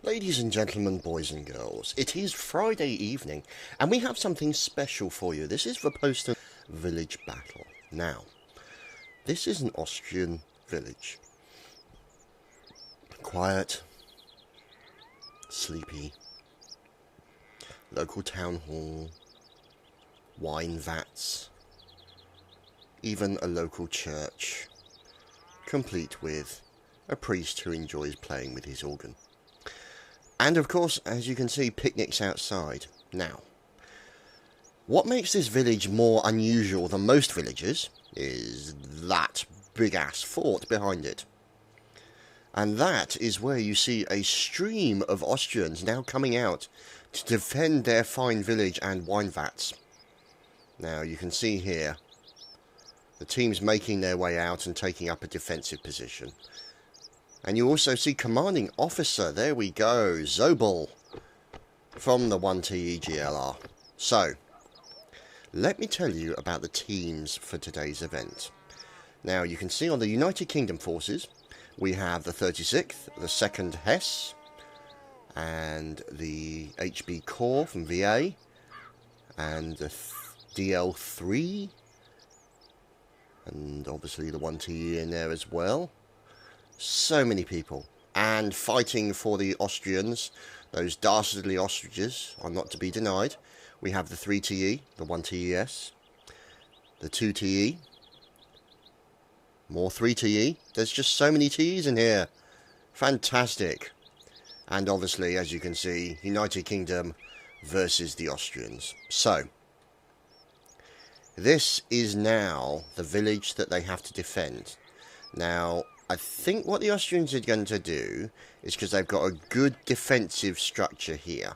Ladies and gentlemen, boys and girls, it is Friday evening, and we have something special for you. This is Vorposten Village Battle. Now, this is an Austrian village. Quiet, sleepy, local town hall, wine vats, even a local church, complete with a priest who enjoys playing with his organ. And of course, as you can see, picnics outside. Now, what makes this village more unusual than most villages is that big-ass fort behind it. And that is where you see a stream of Austrians now coming out to defend their fine village and wine vats. Now, you can see here the teams making their way out and taking up a defensive position. And you also see commanding officer, there we go, Zobel, from the 1TE GLR. So, let me tell you about the teams for today's event. Now, you can see on the United Kingdom forces, we have the 36th, the 2nd Hesse, and the HB Corps from VA, and the DL3, and obviously the 1TE in there as well. So many people, and fighting for the Austrians, those dastardly ostriches are not to be denied. We have the 3TE, the 1TES, the 2TE, more 3TE. There's just so many TEs in here. Fantastic. And obviously, as you can see, United Kingdom versus the Austrians. So, this is now the village that they have to defend. Now, I think what the Austrians are going to do is, because they've got a good defensive structure here,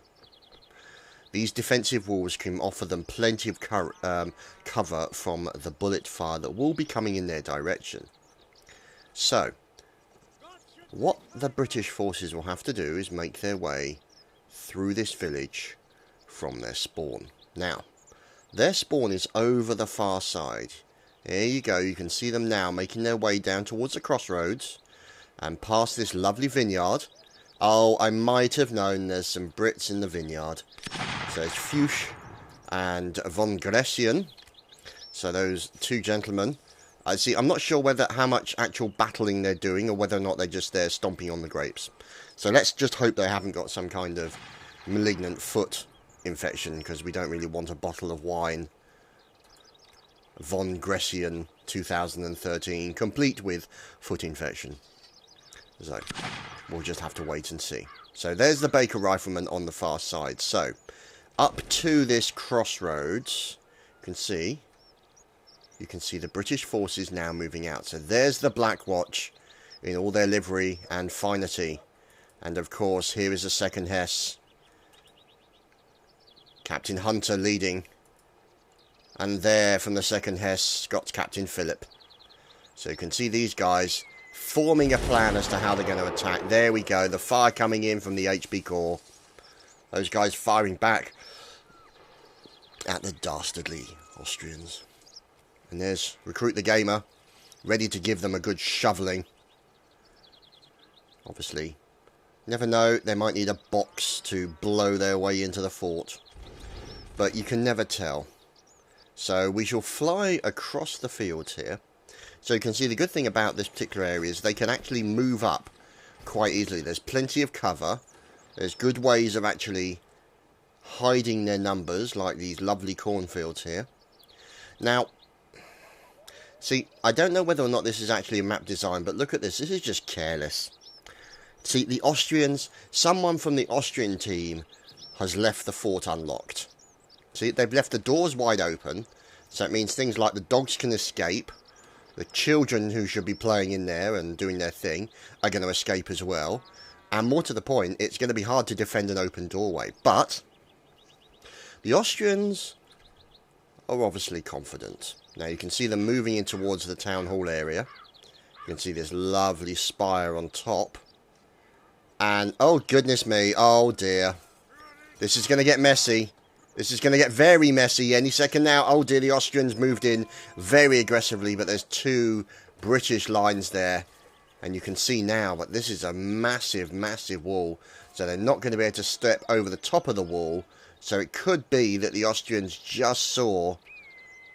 these defensive walls can offer them plenty of cover from the bullet fire that will be coming in their direction. So, what the British forces will have to do is make their way through this village from their spawn. Now, their spawn is over the far side. There you go, you can see them now making their way down towards the crossroads and past this lovely vineyard. Oh, I might have known there's some Brits in the vineyard. So there's Fuchs and von Gressian. So those two gentlemen. I see, I'm not sure how much actual battling they're doing or whether or not they're just there stomping on the grapes. So let's just hope they haven't got some kind of malignant foot infection, because we don't really want a bottle of wine. Von Gressian 2013, complete with foot infection. So, we'll just have to wait and see. So, there's the Baker Rifleman on the far side. So, up to this crossroads, you can see the British forces now moving out. So, there's the Black Watch in all their livery and finery. And, of course, here is the 2nd Hesse. Captain Hunter leading. And there, from the 2nd Hesse, Scott's Captain Philip. So you can see these guys forming a plan as to how they're going to attack. There we go, the fire coming in from the HB Corps. Those guys firing back at the dastardly Austrians. And there's Recruit the Gamer, ready to give them a good shoveling. Obviously, never know, they might need a box to blow their way into the fort. But you can never tell. So we shall fly across the fields here. So you can see the good thing about this particular area is they can actually move up quite easily. There's plenty of cover. There's good ways of actually hiding their numbers, like these lovely cornfields here. Now, see, I don't know whether or not this is actually a map design, but look at this. This is just careless. See, the Austrians, someone from the Austrian team has left the fort unlocked. See, they've left the doors wide open, so it means things like the dogs can escape, the children who should be playing in there and doing their thing are going to escape as well, and more to the point, it's going to be hard to defend an open doorway. But the Austrians are obviously confident. Now you can see them moving in towards the town hall area. You can see this lovely spire on top. And, oh goodness me, oh dear, this is going to get messy. This is going to get very messy any second now. Oh dear, the Austrians moved in very aggressively, but there's two British lines there. And you can see now that this is a massive, massive wall. So they're not going to be able to step over the top of the wall. So it could be that the Austrians just saw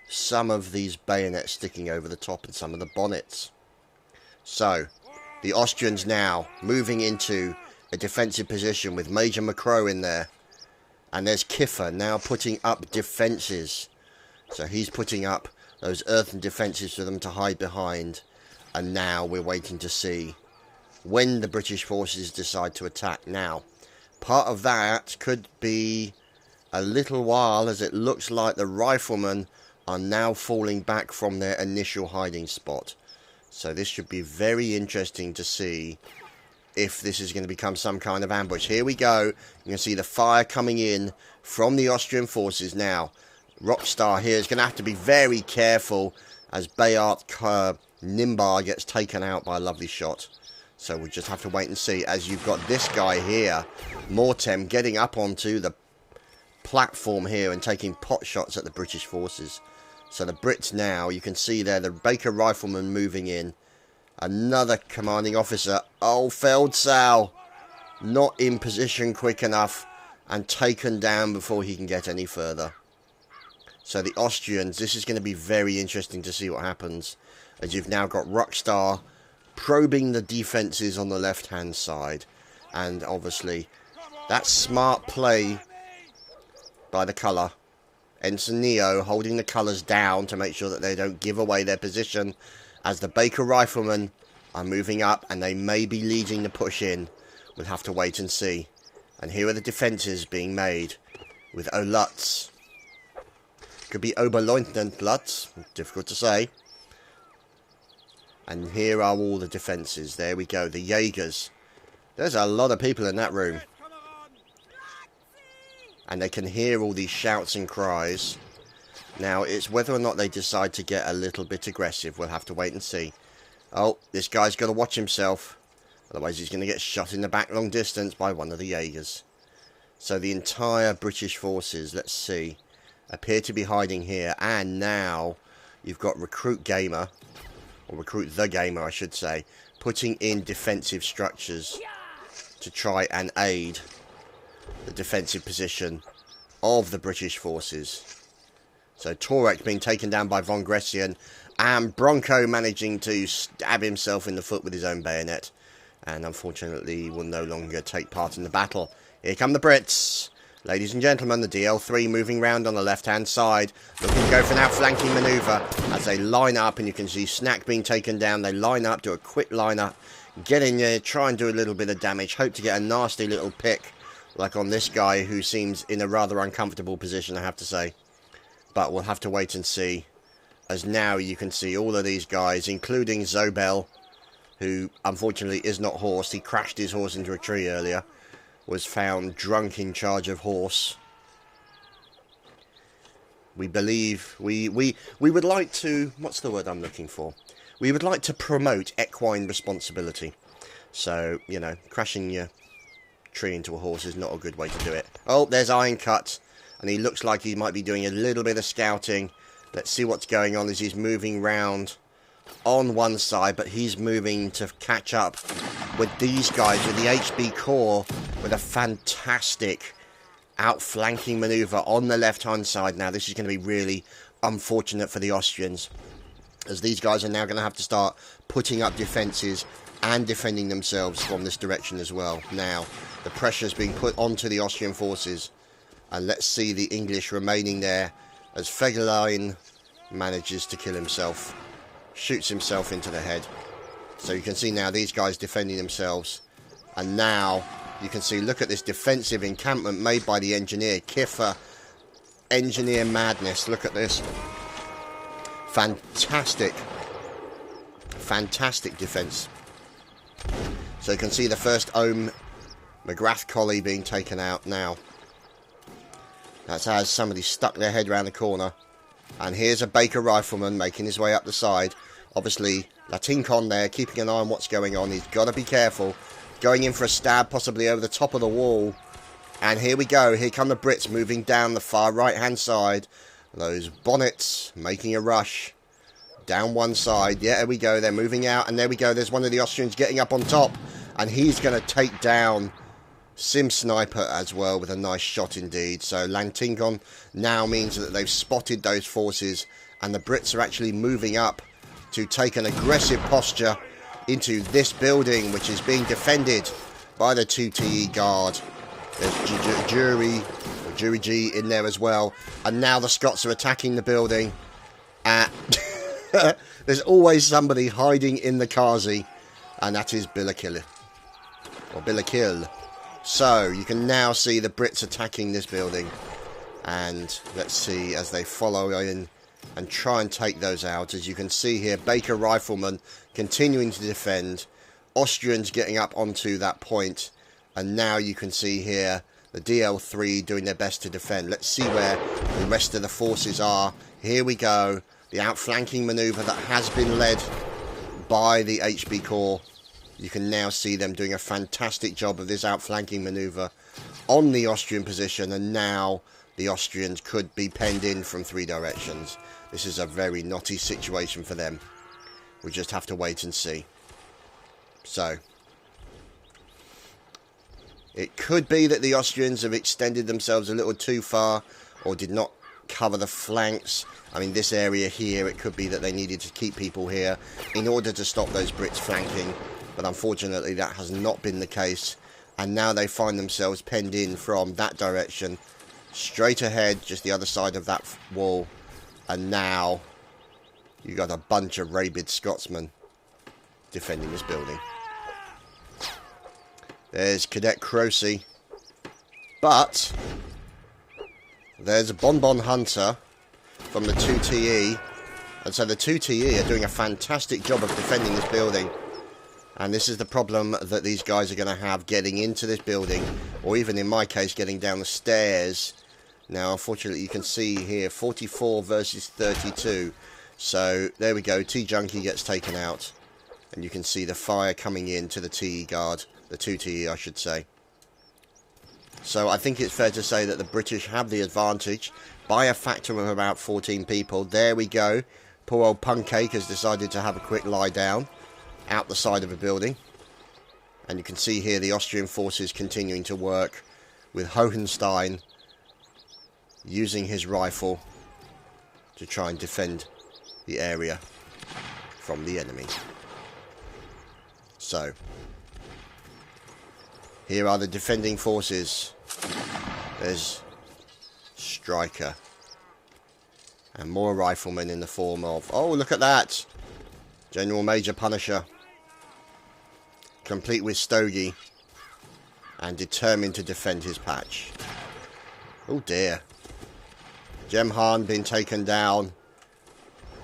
some of these bayonets sticking over the top and some of the bonnets. So the Austrians now moving into a defensive position with Major Macro in there. And there's Kiefer now putting up defences. So he's putting up those earthen defences for them to hide behind. And now we're waiting to see when the British forces decide to attack. Now, part of that could be a little while, as it looks like the riflemen are now falling back from their initial hiding spot. So this should be very interesting to see if this is going to become some kind of ambush. Here we go. You can see the fire coming in from the Austrian forces now. Rockstar here is going to have to be very careful as Bayard Nimbar gets taken out by a lovely shot. So we'll just have to wait and see, as you've got this guy here, Mortem, getting up onto the platform here and taking pot shots at the British forces. So the Brits now, you can see there, the Baker rifleman moving in. Another commanding officer, oh, Feldsau, not in position quick enough and taken down before he can get any further. So the Austrians, this is going to be very interesting to see what happens, as you've now got Rockstar probing the defences on the left-hand side. And obviously, that's smart play by the colour. Ensign Neo holding the colours down to make sure that they don't give away their position, as the Baker riflemen are moving up and they may be leading the push in. We'll have to wait and see. And here are the defences being made with Olutz. Could be Oberleutnant Lutz, difficult to say. And here are all the defences. There we go, the Jaegers. There's a lot of people in that room. And they can hear all these shouts and cries. Now, it's whether or not they decide to get a little bit aggressive. We'll have to wait and see. Oh, this guy's got to watch himself. Otherwise, he's going to get shot in the back long distance by one of the Jaegers. So the entire British forces, let's see, appear to be hiding here. And now you've got Recruit Gamer, or Recruit the Gamer, I should say, putting in defensive structures to try and aid the defensive position of the British forces. So Torek being taken down by Von Gressian, and Bronco managing to stab himself in the foot with his own bayonet. And unfortunately will no longer take part in the battle. Here come the Brits. Ladies and gentlemen, the DL3 moving round on the left-hand side, looking to go for an outflanking manoeuvre as they line up, and you can see Snack being taken down. They line up, do a quick line-up, get in there, try and do a little bit of damage, hope to get a nasty little pick, like on this guy who seems in a rather uncomfortable position, I have to say. But we'll have to wait and see, as now you can see all of these guys, including Zobel, who unfortunately is not horsed. He crashed his horse into a tree earlier, was found drunk in charge of horse. We believe, we would like to, what's the word I'm looking for? We would like to promote equine responsibility. So, you know, crashing your tree into a horse is not a good way to do it. Oh, there's Ironcut, and he looks like he might be doing a little bit of scouting. Let's see what's going on as he's moving round on one side, but he's moving to catch up with these guys, with the HB Corps, with a fantastic outflanking manoeuvre on the left-hand side. Now, this is going to be really unfortunate for the Austrians, as these guys are now going to have to start putting up defences and defending themselves from this direction as well. Now, the pressure is being put onto the Austrian forces, and let's see the English remaining there as Fegelein manages to kill himself, shoots himself into the head. So you can see now these guys defending themselves, and now you can see, look at this defensive encampment made by the engineer Kiefer. Engineer madness, look at this. Fantastic defense. So you can see the first Ohm McGrath collie being taken out now. That's as somebody stuck their head around the corner. And here's a Baker rifleman making his way up the side. Obviously, Latincon there, keeping an eye on what's going on. He's got to be careful. Going in for a stab, possibly over the top of the wall. And here we go. Here come the Brits moving down the far right-hand side. Those bonnets making a rush. Down one side. Yeah, there we go. They're moving out. And there we go. There's one of the Austrians getting up on top. And he's going to take down Sim Sniper as well with a nice shot indeed. So Lantingon now means that they've spotted those forces. And the Brits are actually moving up to take an aggressive posture into this building, which is being defended by the 2TE Guard. There's Jury G in there as well. And now the Scots are attacking the building. There's always somebody hiding in the Kazi, and that is Billakill. Or Billakill. So, you can now see the Brits attacking this building. And let's see as they follow in and try and take those out. As you can see here, Baker Riflemen continuing to defend. Austrians getting up onto that point. And now you can see here the DL3 doing their best to defend. Let's see where the rest of the forces are. Here we go. The outflanking manoeuvre that has been led by the HB Corps. You can now see them doing a fantastic job of this outflanking manoeuvre on the Austrian position. And now the Austrians could be penned in from 3 directions. This is a very knotty situation for them. We just have to wait and see. So, it could be that the Austrians have extended themselves a little too far or did not cover the flanks. I mean, this area here, it could be that they needed to keep people here in order to stop those Brits flanking. But unfortunately, that has not been the case. And now they find themselves penned in from that direction, straight ahead, just the other side of that wall. And now you got a bunch of rabid Scotsmen defending this building. There's Cadet Croce. But there's a Bonbon Hunter from the 2TE. And so the 2TE are doing a fantastic job of defending this building. And this is the problem that these guys are going to have getting into this building. Or even in my case, getting down the stairs. Now, unfortunately, you can see here 44 versus 32. So, there we go. T-Junkie gets taken out. And you can see the fire coming in to the TE Guard. The 2TE, I should say. So, I think it's fair to say that the British have the advantage by a factor of about 14 people. There we go. Poor old Punkcake has decided to have a quick lie down out the side of a building. And you can see here the Austrian forces continuing to work with Hohenstein using his rifle to try and defend the area from the enemy. So, here are the defending forces. There's Striker. And more riflemen in the form of... Oh, look at that! General Major Punisher. Complete with Stogie. And determined to defend his patch. Oh dear. Jemhan been taken down.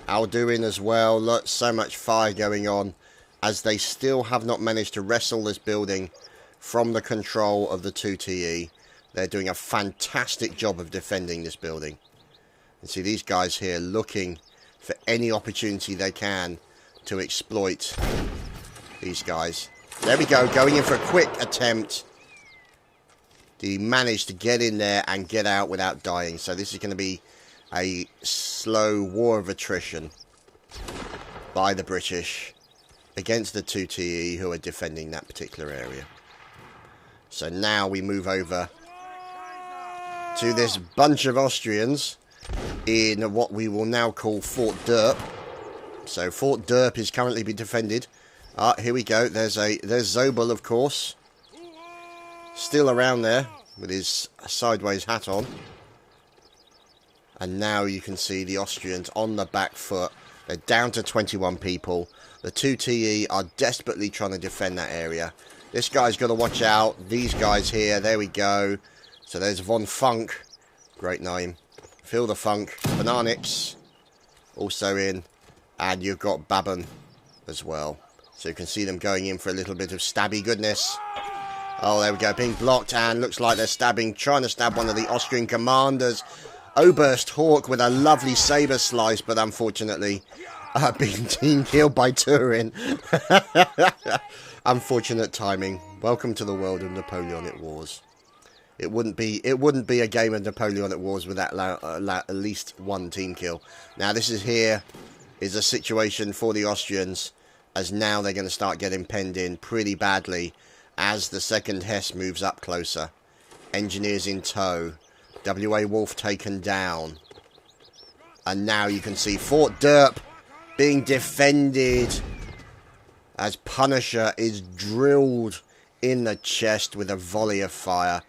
Alduin as well. Look, so much fire going on. As they still have not managed to wrestle this building from the control of the 2TE. They're doing a fantastic job of defending this building. And see these guys here looking for any opportunity they can to exploit these guys. There we go, going in for a quick attempt. He managed to get in there and get out without dying. So this is going to be a slow war of attrition by the British against the 2TE who are defending that particular area. So now we move over to this bunch of Austrians in what we will now call Fort Derp. So Fort Derp is currently being defended. Here we go. There's Zobel, of course. Still around there with his sideways hat on. And now you can see the Austrians on the back foot. They're down to 21 people. The 2TE are desperately trying to defend that area. This guy's got to watch out. These guys here. There we go. So there's Von Funk. Great name. Phil the Funk. Bananix also in. And you've got Babon as well. So you can see them going in for a little bit of stabby goodness. Oh, there we go. Being blocked, and looks like they're stabbing, trying to stab one of the Austrian commanders. Oberst Hawk with a lovely saber slice, but unfortunately being team killed by Turin. Unfortunate timing. Welcome to the world of Napoleonic Wars. It wouldn't be a game of Napoleonic Wars without at least one team kill. Now this is is a situation for the Austrians, as now they're going to start getting penned in pretty badly as the second Hesse moves up closer. Engineers in tow. W.A. Wolf taken down. And now you can see Fort Derp being defended as Punisher is drilled in the chest with a volley of fire.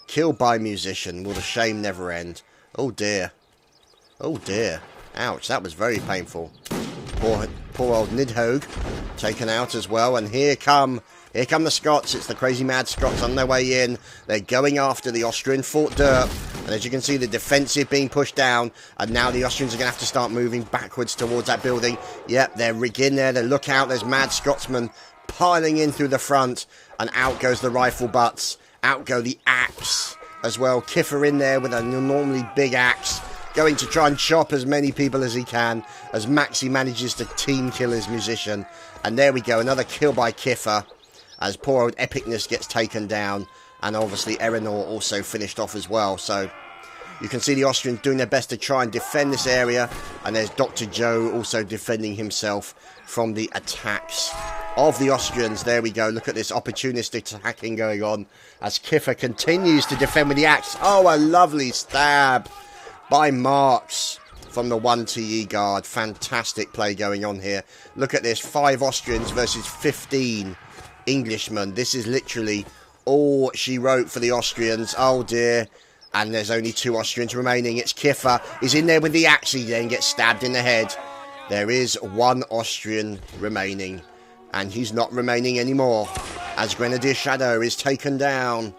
Killed by Musician. Will the shame never end? Oh dear. Oh dear. Ouch, that was very painful. Poor old Nidhogg taken out as well. And here come the Scots. It's the crazy mad Scots on their way in. They're going after the Austrian Fort Derp. And as you can see, the defensive being pushed down. And now the Austrians are going to have to start moving backwards towards that building. Yep, they're rigging there. They look out. There's mad Scotsmen piling in through the front. And out goes the rifle butts. Out go the axe as well. Kiffer in there with an enormously big axe, going to try and chop as many people as he can, as Maxi manages to team kill his Musician. And there we go, another kill by Kiffer, as poor old Epicness gets taken down. And obviously Erenor also finished off as well. So you can see the Austrians doing their best to try and defend this area. And there's Dr. Joe also defending himself from the attacks of the Austrians. There we go. Look at this opportunistic attacking going on as Kiffer continues to defend with the axe. Oh, a lovely stab by Marks from the 1TE guard. Fantastic play going on here. Look at this. 5 Austrians versus 15 Englishmen. This is literally all she wrote for the Austrians. Oh dear. And there's only 2 Austrians remaining. It's Kiffer. He's in there with the axe. He then gets stabbed in the head. There is 1 Austrian remaining. And he's not remaining anymore, as Grenadier Shadow is taken down.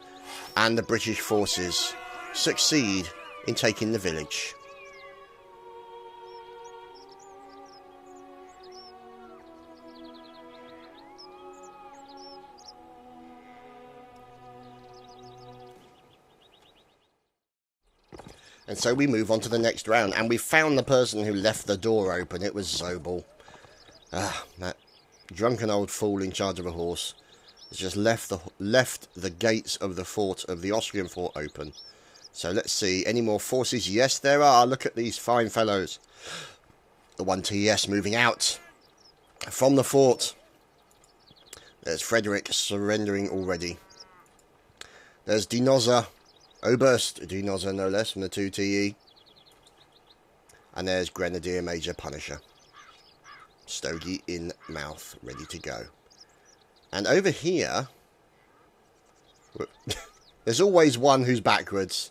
And the British forces succeed in taking the village. And so we move on to the next round. And we found the person who left the door open. It was Zobel. Ah, that drunken old fool in charge of a horse has just left the gates of the fort, of the Austrian fort, open. So let's see, any more forces? Yes, there are. Look at these fine fellows. The 1TS moving out from the fort. There's Frederick surrendering already. There's Dinoza, Oberst Dinoza no less, from the 2TE. And there's Grenadier Major Punisher. Stogie in mouth, ready to go. And over here, there's always one who's backwards.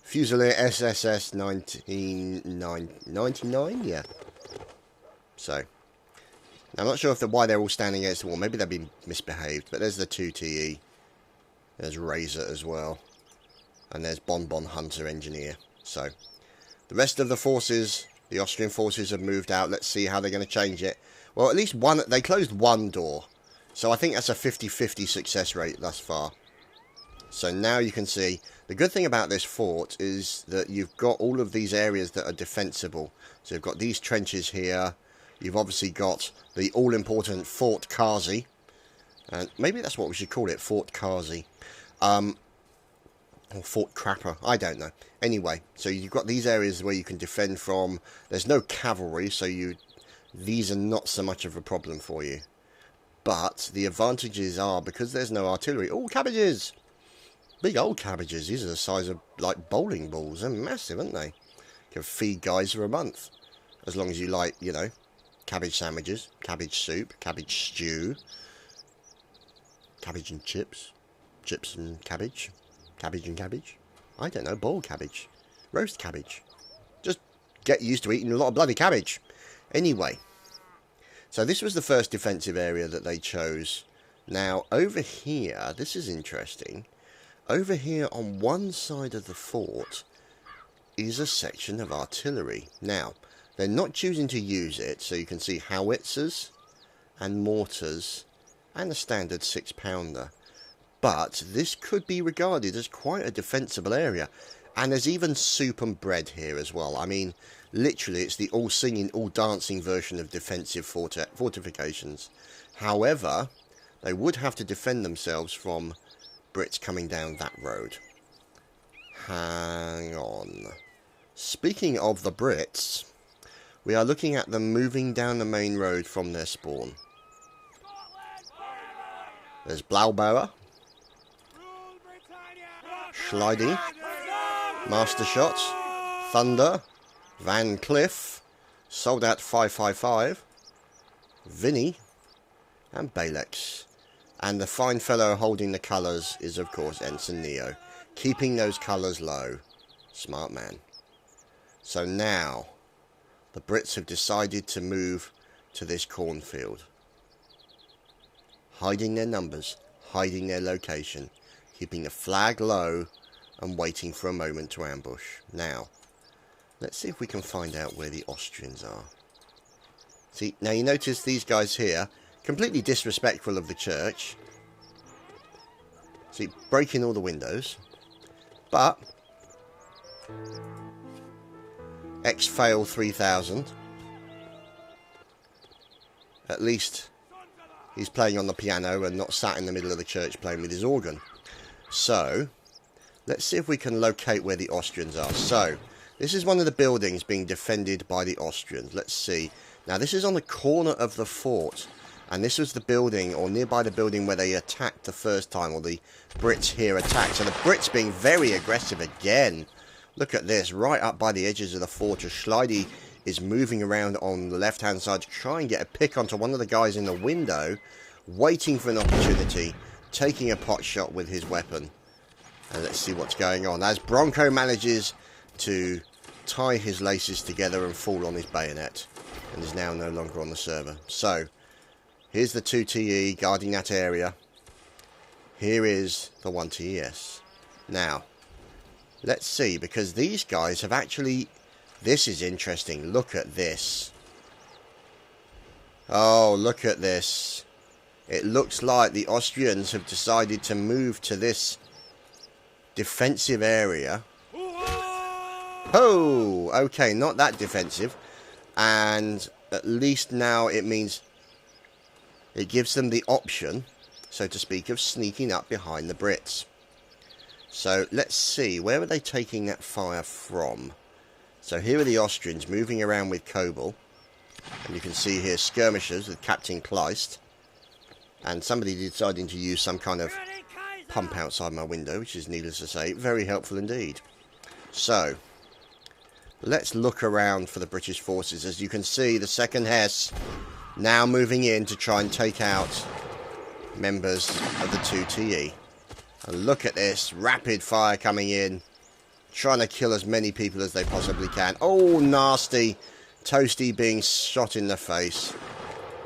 Fusilier SSS 1999, yeah. So, now I'm not sure why they're all standing against the wall. Maybe they've been misbehaved. But there's the 2TE. There's Razor as well. And there's Bonbon Hunter Engineer. So, the rest of the forces, the Austrian forces, have moved out. Let's see how they're going to change it. Well, at least one, they closed one door. So I think that's a 50-50 success rate thus far. So now you can see, the good thing about this fort is that you've got all of these areas that are defensible. So you've got these trenches here. You've obviously got the all-important Fort Kazi. And maybe that's what we should call it, Fort Kazi. Or Fort Crapper, I don't know. Anyway, so you've got these areas where you can defend from. There's no cavalry, so these are not so much of a problem for you. But the advantages are, because there's no artillery. Oh, cabbages! Big old cabbages. These are the size of, like, bowling balls. They're massive, aren't they? You can feed guys for a month. As long as you like, you know, cabbage sandwiches, cabbage soup, cabbage stew, cabbage and chips, chips and cabbage, cabbage and cabbage. I don't know, boiled cabbage, roast cabbage. Just get used to eating a lot of bloody cabbage. Anyway, so this was the first defensive area that they chose. Now, over here, this is interesting. Over here on one side of the fort is a section of artillery. Now, they're not choosing to use it, so you can see howitzers and mortars and a standard 6-pounder. But this could be regarded as quite a defensible area. And there's even soup and bread here as well. I mean, literally, it's the all-singing, all-dancing version of defensive fortifications. However, they would have to defend themselves from Brits coming down that road. Hang on. Speaking of the Brits, we are looking at them moving down the main road from their spawn. There's Blaubauer, Schleiding, Master Shot, Thunder, Van Cliff, Soldat 555, Vinny, and Balex. And the fine fellow holding the colours is, of course, Ensign Neo. Keeping those colours low. Smart man. So now, the Brits have decided to move to this cornfield. Hiding their numbers, hiding their location, keeping the flag low, and waiting for a moment to ambush. Now, let's see if we can find out where the Austrians are. See, now you notice these guys here, completely disrespectful of the church. See, breaking all the windows. But X-Fail 3000. At least he's playing on the piano and not sat in the middle of the church playing with his organ. So, let's see if we can locate where the Austrians are. So, this is one of the buildings being defended by the Austrians. Let's see. Now, this is on the corner of the fort. And this was the building, or nearby the building where they attacked the first time, or the Brits here attacked. So the Brits being very aggressive again. Look at this, right up by the edges of the fortress. Schleide is moving around on the left-hand side to try and get a pick onto one of the guys in the window, waiting for an opportunity, taking a pot shot with his weapon. And let's see what's going on. As Bronco manages to tie his laces together and fall on his bayonet, and is now no longer on the server. So, here's the 2TE guarding that area. Here is the 1TES. Now, let's see, because these guys have actually... This is interesting. Look at this. Oh, look at this. It looks like the Austrians have decided to move to this defensive area. Oh, okay, not that defensive. And at least now it means... It gives them the option, so to speak, of sneaking up behind the Brits. So, let's see. Where are they taking that fire from? So, here are the Austrians moving around with Kobel. And you can see here skirmishers with Captain Kleist. And somebody deciding to use some kind of pump outside my window, which is needless to say, very helpful indeed. So, let's look around for the British forces. As you can see, the 2nd Hesse now moving in to try and take out members of the 2TE. And look at this, rapid fire coming in, trying to kill as many people as they possibly can. Oh, nasty. Toasty being shot in the face.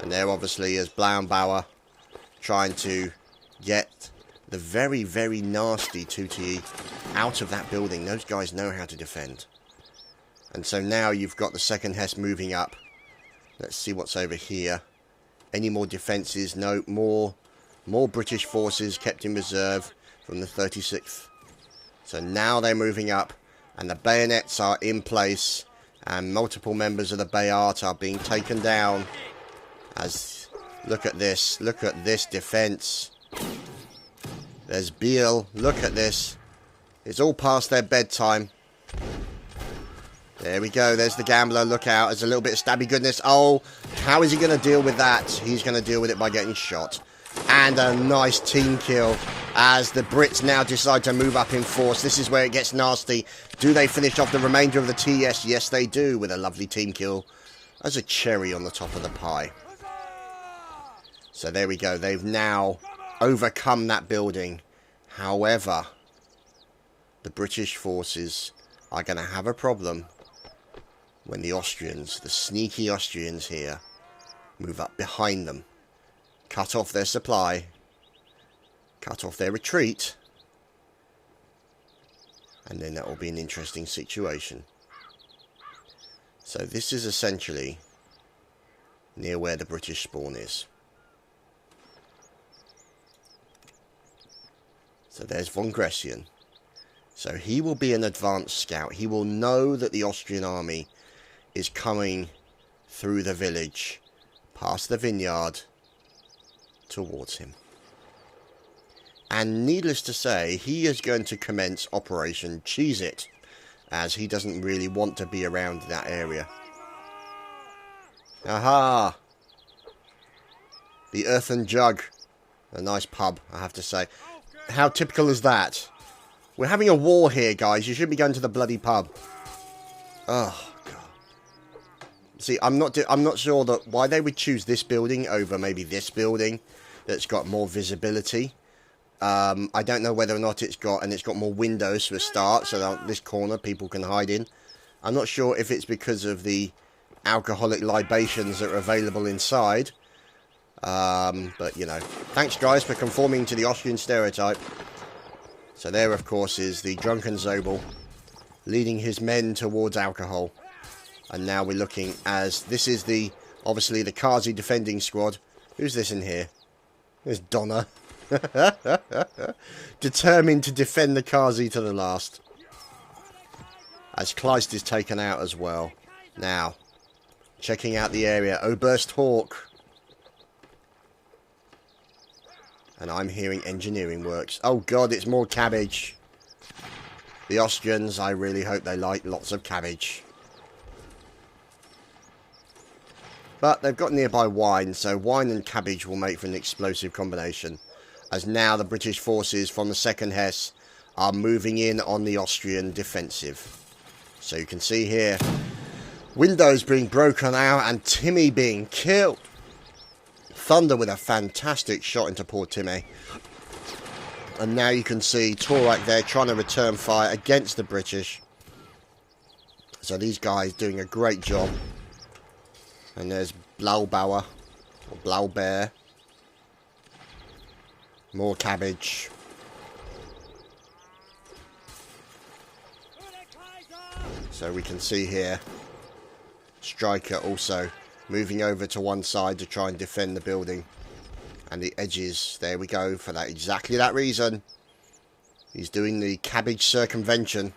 And there obviously is Blaubauer trying to get the very, very nasty 2TE out of that building. Those guys know how to defend. And so now you've got the 2nd Hesse moving up. Let's see what's over here. Any more defences? No, more British forces kept in reserve from the 36th. So now they're moving up, and the bayonets are in place, and multiple members of the Bayard are being taken down. As look at this defence. There's Biel. Look at this. It's all past their bedtime. There we go, there's the gambler, look out, there's a little bit of stabby goodness. Oh, how is he going to deal with that? He's going to deal with it by getting shot. And a nice team kill as the Brits now decide to move up in force. This is where it gets nasty. Do they finish off the remainder of the TS? Yes, they do, with a lovely team kill as a cherry on the top of the pie. So there we go, they've now overcome that building. However, the British forces are going to have a problem when the Austrians, the sneaky Austrians here, move up behind them, cut off their supply, cut off their retreat, and then that will be an interesting situation. So this is essentially near where the British spawn is. So there's von Gressian. So he will be an advanced scout. He will know that the Austrian army is coming through the village, past the vineyard, towards him. And needless to say, he is going to commence Operation Cheese It, as he doesn't really want to be around that area. Aha! The Earthen Jug. A nice pub, I have to say. How typical is that? We're having a war here, guys. You shouldn't be going to the bloody pub. Oh, God. See, I'm not sure that why they would choose this building over maybe this building that's got more visibility. I don't know whether or not it's got more windows for a start, so that this corner people can hide in. I'm not sure if it's because of the alcoholic libations that are available inside. But, you know, thanks, guys, for conforming to the Austrian stereotype. So there, of course, is the drunken Zobel leading his men towards alcohol. And now we're looking as this is obviously the Kazi defending squad. Who's this in here? There's Donna. Determined to defend the Kazi to the last. As Kleist is taken out as well. Now, checking out the area. Oberst Hawk. And I'm hearing engineering works. Oh God, it's more cabbage. The Austrians, I really hope they like lots of cabbage. But they've got nearby wine, so wine and cabbage will make for an explosive combination. As now the British forces from the 2nd Hesse are moving in on the Austrian defensive. So you can see here, windows being broken out and Timmy being killed. Thunder with a fantastic shot into poor Timmy. And now you can see Torak there trying to return fire against the British. So these guys doing a great job. And there's Blaubauer, or Blaubeer. More cabbage. So we can see here, Stryker also moving over to one side to try and defend the building. And the edges, there we go, for that exactly that reason. He's doing the cabbage circumvention.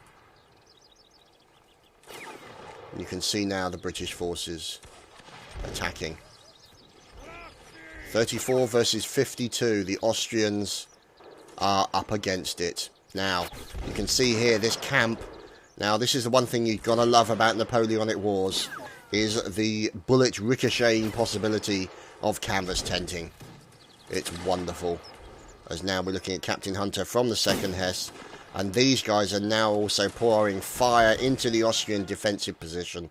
You can see now the British forces attacking. 34 versus 52. The Austrians are up against it. Now, you can see here this camp. Now, this is the one thing you've got to love about Napoleonic Wars, is the bullet ricocheting possibility of canvas tenting. It's wonderful. As now we're looking at Captain Hunter from the 2nd Hesse. And these guys are now also pouring fire into the Austrian defensive position.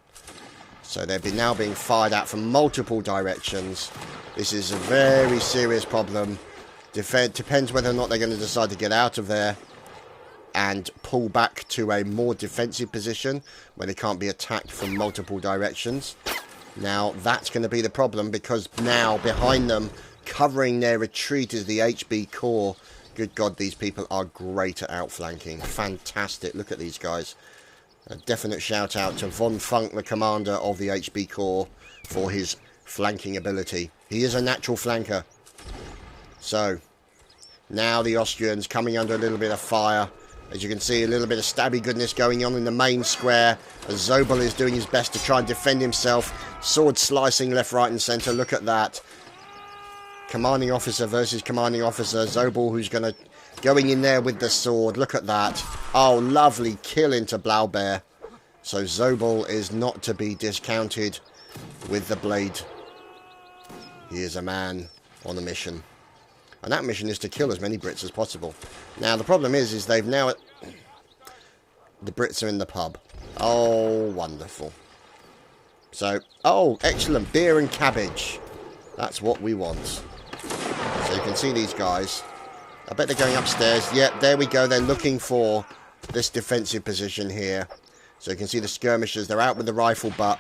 So they're now being fired at from multiple directions. This is a very serious problem. Depends whether or not they're going to decide to get out of there and pull back to a more defensive position where they can't be attacked from multiple directions. Now, that's going to be the problem, because now behind them, covering their retreat, is the HB Corps. Good God, these people are great at outflanking. Fantastic. Look at these guys. A definite shout out to Von Funk, the commander of the HB Corps, for his flanking ability. He is a natural flanker. So, now the Austrians coming under a little bit of fire. As you can see, a little bit of stabby goodness going on in the main square. As Zobel is doing his best to try and defend himself. Sword slicing left, right and centre. Look at that. Commanding officer versus commanding officer. Zobel who's going in there with the sword. Look at that. Oh, lovely kill into Blaubeer. So Zobel is not to be discounted with the blade. He is a man on a mission. And that mission is to kill as many Brits as possible. Now, the problem is they've now... The Brits are in the pub. Oh, wonderful. So, oh, excellent. Beer and cabbage. That's what we want. So you can see these guys. I bet they're going upstairs. Yep, there we go. They're looking for this defensive position here. So you can see the skirmishers. They're out with the rifle butt.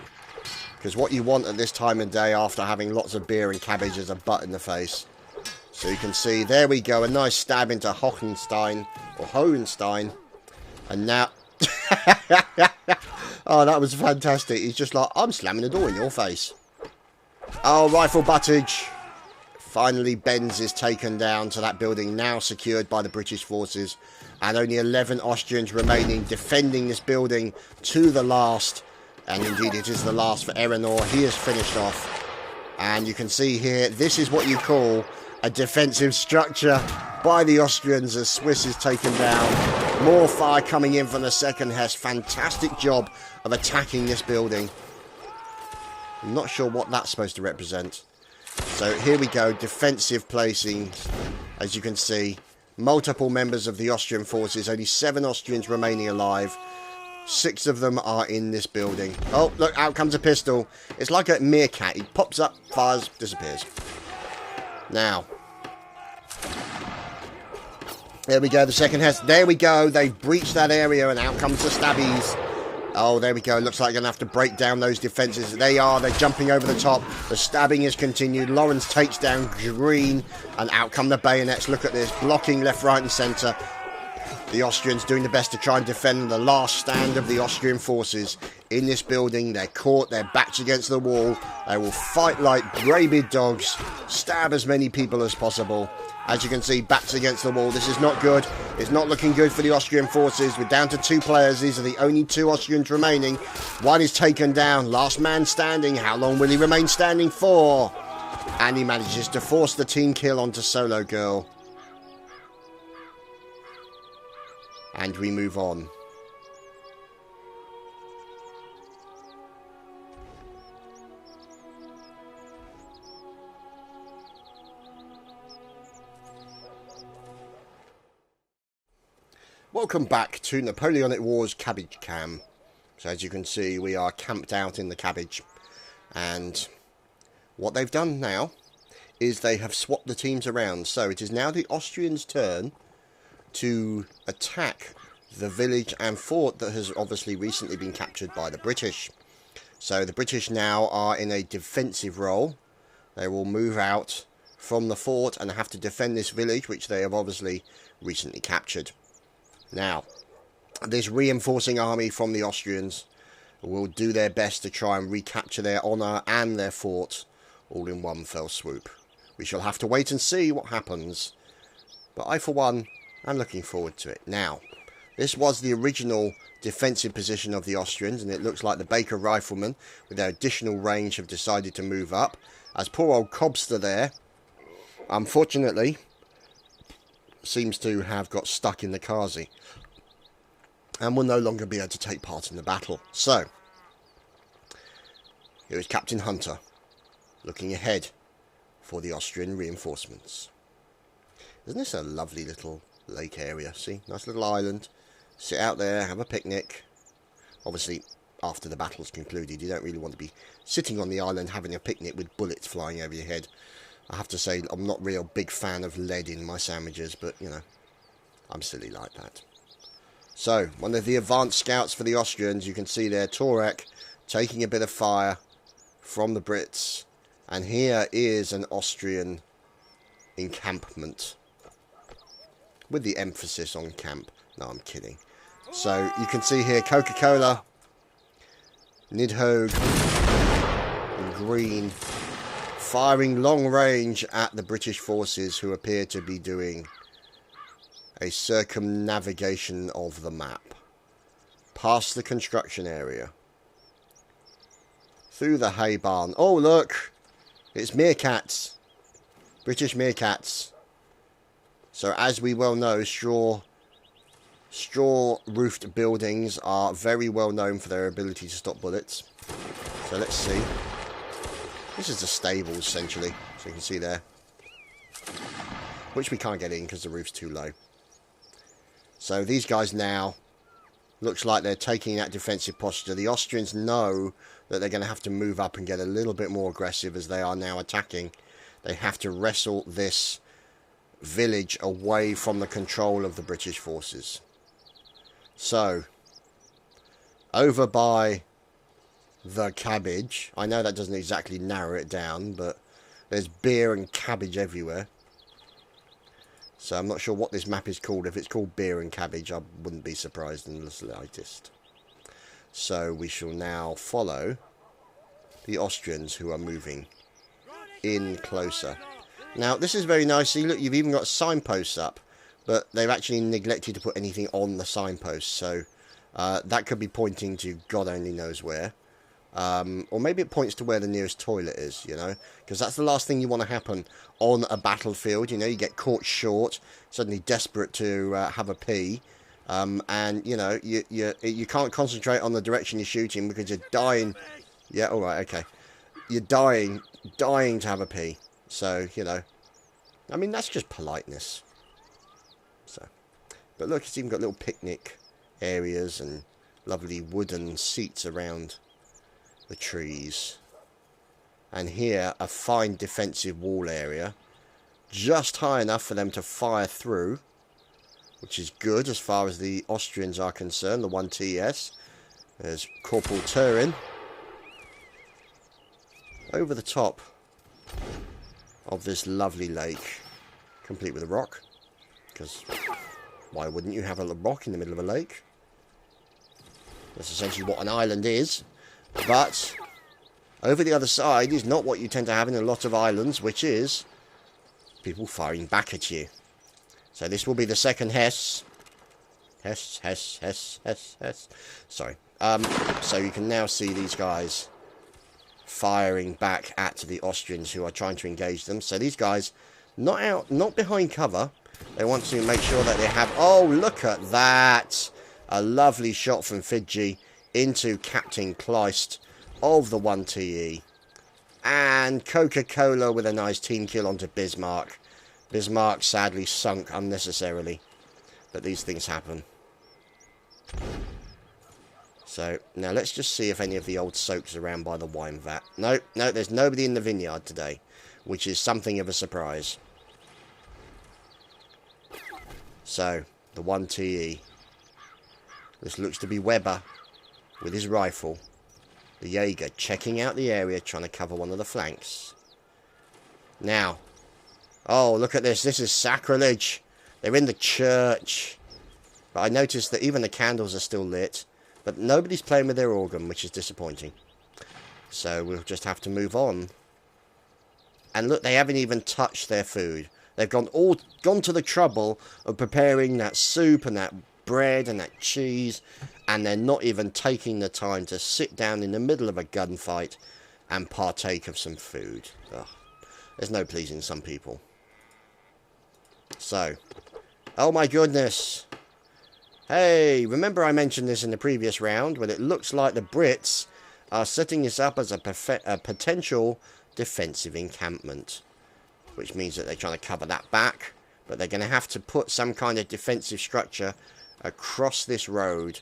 Because what you want at this time of day after having lots of beer and cabbage is a butt in the face. So you can see, there we go, a nice stab into Hohenstein, or Hohenstein. And now... Oh, that was fantastic. He's just like, I'm slamming the door in your face. Oh, rifle buttage. Finally, Benz is taken down to that building, now secured by the British forces. And only 11 Austrians remaining, defending this building to the last. And indeed, it is the last for Erenor. He is finished off. And you can see here, this is what you call a defensive structure by the Austrians as Swiss is taken down. More fire coming in from the 2nd Hesse. Fantastic job of attacking this building. I'm not sure what that's supposed to represent. So here we go, defensive placing. As you can see, multiple members of the Austrian forces, only 7 Austrians remaining alive. 6 of them are in this building. Oh, look, out comes a pistol. It's like a meerkat. He pops up, fires, disappears. Now, there we go, the second has. There we go, they've breached that area and out comes the stabbies. Oh, there we go. Looks like you're going to have to break down those defences. They are. They're jumping over the top. The stabbing is continued. Lawrence takes down Green. And out come the bayonets. Look at this. Blocking left, right and centre. The Austrians doing the best to try and defend the last stand of the Austrian forces in this building. They're caught. Their backs against the wall. They will fight like rabid dogs. Stab as many people as possible. As you can see, backs against the wall. This is not good. It's not looking good for the Austrian forces. We're down to 2 players. These are the only 2 Austrians remaining. One is taken down. Last man standing. How long will he remain standing for? And he manages to force the team kill onto Solo Girl. And we move on. Welcome back to Napoleonic Wars Cabbage Cam. So as you can see, we are camped out in the cabbage. And what they've done now is they have swapped the teams around. So it is now the Austrians' turn to attack the village and fort that has obviously recently been captured by the British. So the British now are in a defensive role. They will move out from the fort and have to defend this village, which they have obviously recently captured. Now, this reinforcing army from the Austrians will do their best to try and recapture their honour and their fort all in one fell swoop. We shall have to wait and see what happens. But I, for one, am looking forward to it. Now, this was the original defensive position of the Austrians, and it looks like the Baker riflemen, with their additional range, have decided to move up. As poor old Cobster there, unfortunately, seems to have got stuck in the Kazi and will no longer be able to take part in the battle. So, here is Captain Hunter, looking ahead for the Austrian reinforcements. Isn't this a lovely little lake area? See, nice little island. Sit out there, have a picnic. Obviously, after the battle's concluded, you don't really want to be sitting on the island having a picnic with bullets flying over your head. I have to say, I'm not really a big fan of lead in my sandwiches, but, you know, I'm silly like that. So, one of the advanced scouts for the Austrians, you can see there, Torek, taking a bit of fire from the Brits. And here is an Austrian encampment, with the emphasis on camp. No, I'm kidding. So, you can see here, Coca-Cola, Nidhogg, and Green, firing long range at the British forces, who appear to be doing a circumnavigation of the map. Past the construction area. Through the hay barn. Oh, look! It's meerkats. British meerkats. So, as we well know, straw-roofed buildings are very well known for their ability to stop bullets. So, let's see. This is the stable, essentially, so you can see there. Which we can't get in because the roof's too low. So these guys now, looks like they're taking that defensive posture. The Austrians know that they're going to have to move up and get a little bit more aggressive as they are now attacking. They have to wrestle this village away from the control of the British forces. So, over by the cabbage. I know that doesn't exactly narrow it down, but there's beer and cabbage everywhere. So I'm not sure what this map is called. If it's called beer and cabbage, I wouldn't be surprised in the slightest. So we shall now follow the Austrians, who are moving in closer. Now, this is very nice. See, look, you've even got signposts up, but they've actually neglected to put anything on the signposts. So that could be pointing to God only knows where. Or maybe it points to where the nearest toilet is, you know, because that's the last thing you want to happen on a battlefield. You know, you get caught short, suddenly desperate to have a pee, and you know you can't concentrate on the direction you're shooting because you're dying. Yeah, all right, okay. you're dying to have a pee. So, you know, I mean, that's just politeness. So, but look, it's even got little picnic areas and lovely wooden seats around the trees. And here, a fine defensive wall area, just high enough for them to fire through, which is good as far as the Austrians are concerned, the 1TS. There's Corporal Turin over the top of this lovely lake, complete with a rock, because why wouldn't you have a rock in the middle of a lake? That's essentially what an island is. But over the other side is not what you tend to have in a lot of islands, which is people firing back at you. So this will be the second Hess. Sorry. So you can now see these guys firing back at the Austrians who are trying to engage them. So these guys, not behind cover. They want to make sure that they have... Oh, look at that! A lovely shot from Fidji into Captain Kleist of the 1TE. And Coca-Cola with a nice team kill onto Bismarck. Bismarck sadly sunk unnecessarily. But these things happen. So, now let's just see if any of the old soaks are around by the wine vat. No, there's nobody in the vineyard today, which is something of a surprise. So, the 1TE. This looks to be Weber with his rifle. The Jaeger checking out the area, trying to cover one of the flanks. Now, oh, look at this. This is sacrilege. They're in the church. But I noticed that even the candles are still lit. But nobody's playing with their organ, which is disappointing. So we'll just have to move on. And look, they haven't even touched their food. They've gone to the trouble of preparing that soup and that bread and that cheese. And they're not even taking the time to sit down in the middle of a gunfight and partake of some food. Ugh. There's no pleasing some people. So, oh my goodness. Hey, remember I mentioned this in the previous round, when it looks like the Brits are setting this up as a potential defensive encampment. Which means that they're trying to cover that back, but they're going to have to put some kind of defensive structure across this road,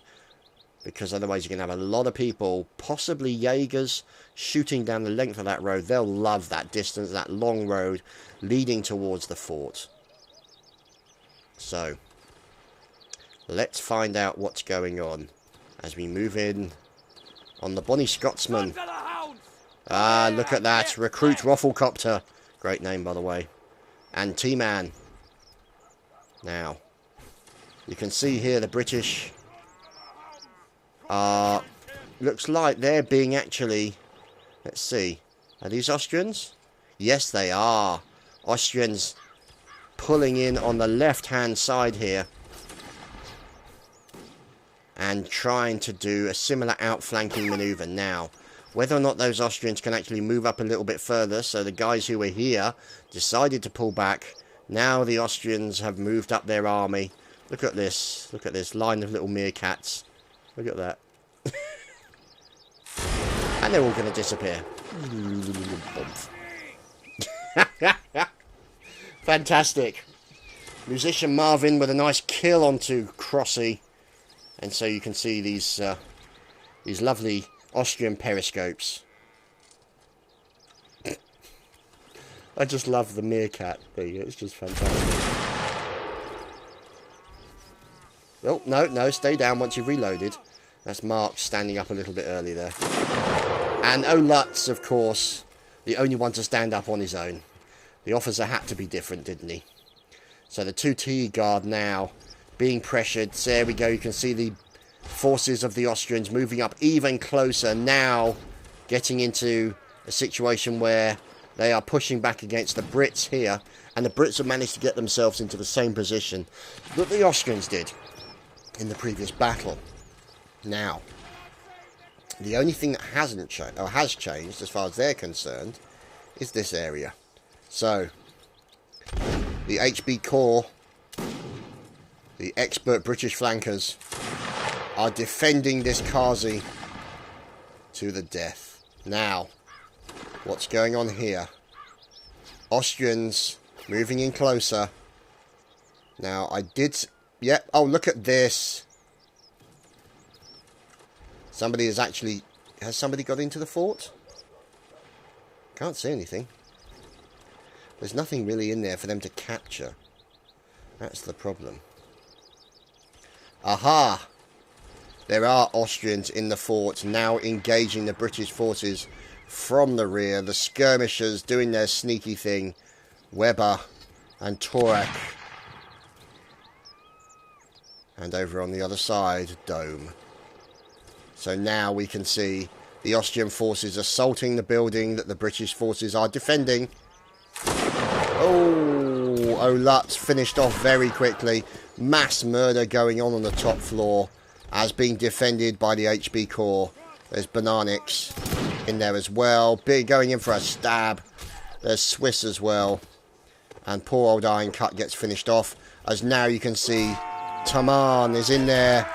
because otherwise you're going to have a lot of people, possibly Jaegers, shooting down the length of that road. They'll love that distance, that long road leading towards the fort. So, let's find out what's going on as we move in on the Bonnie Scotsman. Ah, look at that. Recruit Rafflecopter. Great name, by the way. And T-Man. Now, you can see here the British are... Looks like they're being actually... Let's see. Are these Austrians? Yes, they are. Austrians pulling in on the left-hand side here. And trying to do a similar outflanking maneuver. Now, whether or not those Austrians can actually move up a little bit further, so the guys who were here decided to pull back. Now the Austrians have moved up their army. Look at this. Look at this line of little meerkats. Look at that. And they're all going to disappear. Fantastic. Musician Marvin with a nice kill onto Crossy. And so you can see these lovely Austrian periscopes. I just love the meerkat thing. It's just fantastic. Oh, no, stay down once you've reloaded. That's Mark standing up a little bit early there. And Lutz, of course, the only one to stand up on his own. The officer had to be different, didn't he? So the 2T guard now being pressured. So there we go. You can see the forces of the Austrians moving up even closer now, getting into a situation where they are pushing back against the Brits here, and the Brits have managed to get themselves into the same position that the Austrians did in the previous battle. Now, the only thing that hasn't changed, or has changed as far as they're concerned, is this area. So, the HB Corps, the expert British flankers, are defending this Kazi to the death. Now, What's going on here? Austrians moving in closer. Now, I did... Yep. Oh, look at this. Somebody has actually... Has somebody got into the fort? Can't see anything. There's nothing really in there for them to capture. That's the problem. Aha! There are Austrians in the fort now engaging the British forces from the rear. The skirmishers doing their sneaky thing. Weber and Torek. And over on the other side, Dome. So now we can see the Austrian forces assaulting the building that the British forces are defending. Oh, Lutz finished off very quickly. Mass murder going on the top floor as being defended by the HB Corps. There's Bananix in there as well. Big going in for a stab. There's Swiss as well. And poor old Iron Cut gets finished off. As now you can see Taman is in there.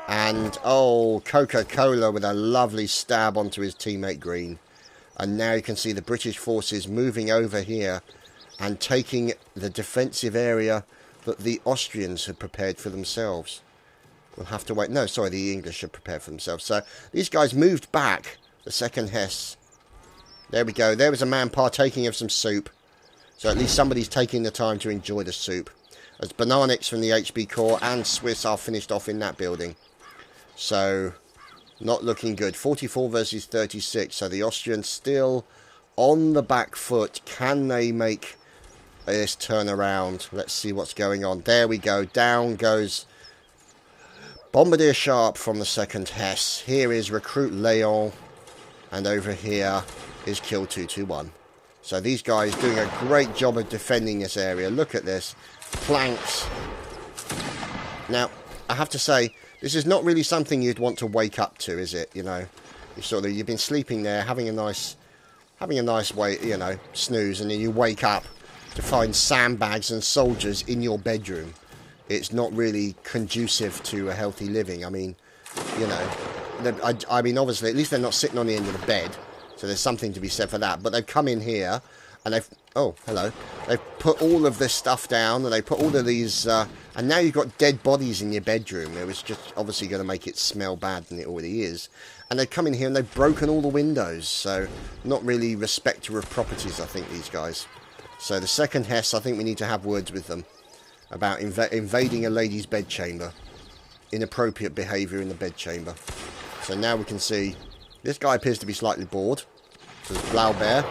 And, oh, Coca-Cola with a lovely stab onto his teammate Green. And now you can see the British forces moving over here and taking the defensive area that the Austrians had prepared for themselves. We'll have to wait. No, sorry, the English had prepared for themselves. So these guys moved back. The second Hesse. There we go. There was a man partaking of some soup. So at least somebody's taking the time to enjoy the soup. As Bananix from the HB Corps and Swiss are finished off in that building. So, not looking good. 44 versus 36. So the Austrians still on the back foot. Can they make this turn around? Let's see what's going on. There we go. Down goes Bombardier Sharp from the second Hesse. Here is Recruit Leon. And over here is Kill 221. So these guys doing a great job of defending this area. Look at this. Planks. Now, I have to say, this is not really something you'd want to wake up to, is it? You know, you've been sleeping there, having a nice way, you know, snooze, and then you wake up to find sandbags and soldiers in your bedroom. It's not really conducive to a healthy living. I mean, you know, I mean, obviously, at least they're not sitting on the end of the bed, so there's something to be said for that. But they've come in here, and they've... Oh, hello. They've put all of this stuff down, and they put all of these... and now you've got dead bodies in your bedroom. It was just obviously going to make it smell bad than it already is. And they've come in here and they've broken all the windows. So, not really respecter of properties, I think, these guys. So, the second Hesse, I think we need to have words with them about invading a lady's bedchamber. Inappropriate behaviour in the bedchamber. So, now we can see... This guy appears to be slightly bored. There's Blaubeer.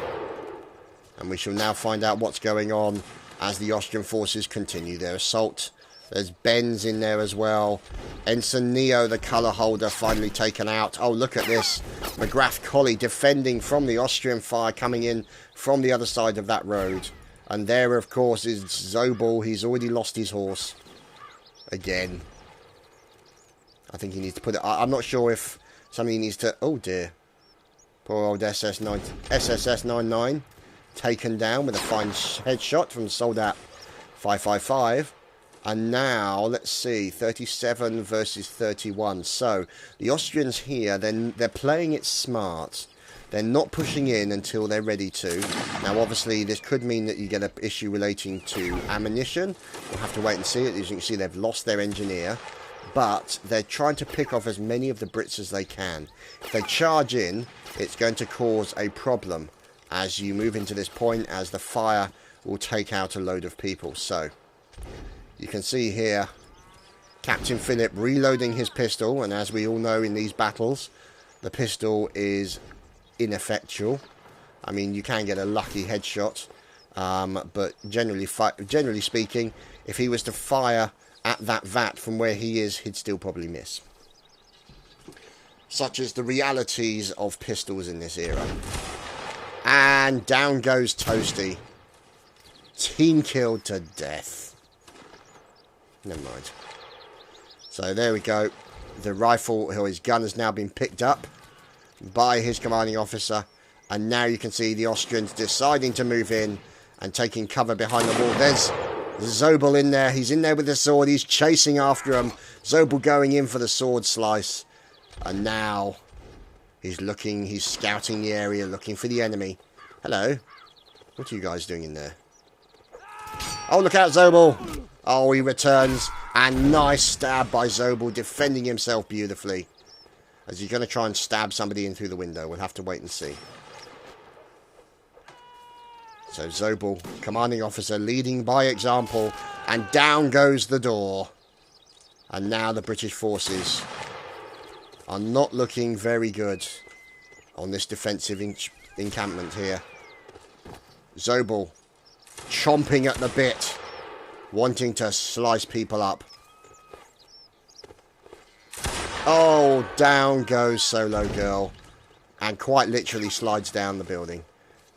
And we shall now find out what's going on as the Austrian forces continue their assault. There's Benz in there as well. Ensign Neo, the colour holder, finally taken out. Oh, look at this. McGrath Colley defending from the Austrian fire coming in from the other side of that road. And there, of course, is Zobel. He's already lost his horse. Again. I think he needs to put it... I'm not sure if somebody needs to... Oh, dear. Poor old SSS 99. Taken down with a fine headshot from Soldat 555. And now, let's see, 37 versus 31. So, the Austrians here, they're playing it smart. They're not pushing in until they're ready to. Now, obviously, this could mean that you get an issue relating to ammunition. We'll have to wait and see it. As you can see, they've lost their engineer. But they're trying to pick off as many of the Brits as they can. If they charge in, it's going to cause a problem as you move into this point, as the fire will take out a load of people. So, you can see here, Captain Philip reloading his pistol, and as we all know in these battles, the pistol is ineffectual. I mean, you can get a lucky headshot, but generally speaking, if he was to fire at that vat from where he is, he'd still probably miss. Such is the realities of pistols in this era. And down goes Toasty. Team killed to death. Never mind. So there we go. The rifle, or his gun, has now been picked up by his commanding officer. And now you can see the Austrians deciding to move in and taking cover behind the wall. There's Zobel in there. He's in there with the sword. He's chasing after him. Zobel going in for the sword slice. And now he's scouting the area, looking for the enemy. Hello. What are you guys doing in there? Oh, look out, Zobel. Oh, he returns. And nice stab by Zobel, defending himself beautifully. As he's going to try and stab somebody in through the window. We'll have to wait and see. So Zobel, commanding officer, leading by example. And down goes the door. And now the British forces are not looking very good on this defensive encampment here. Zobel chomping at the bit, wanting to slice people up. Oh, down goes Solo Girl, and quite literally slides down the building.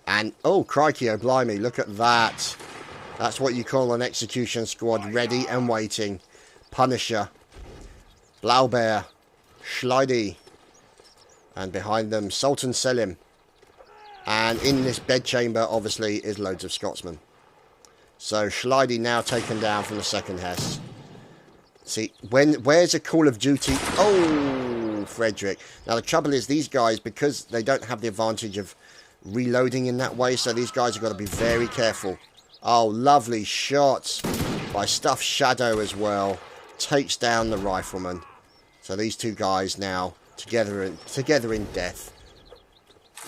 And, oh, crikey, oh, blimey, look at that. That's what you call an execution squad, ready and waiting. Punisher, Blaubeer, Schleidi, and behind them, Sultan Selim. And in this bedchamber, obviously, is loads of Scotsmen. So, Schleidi now taken down from the second Hesse. See, where's a Call of Duty? Oh, Frederick. Now, the trouble is, these guys, because they don't have the advantage of reloading in that way, so these guys have got to be very careful. Oh, lovely shots by Stuffed Shadow as well. Takes down the rifleman. So, these two guys now together in death.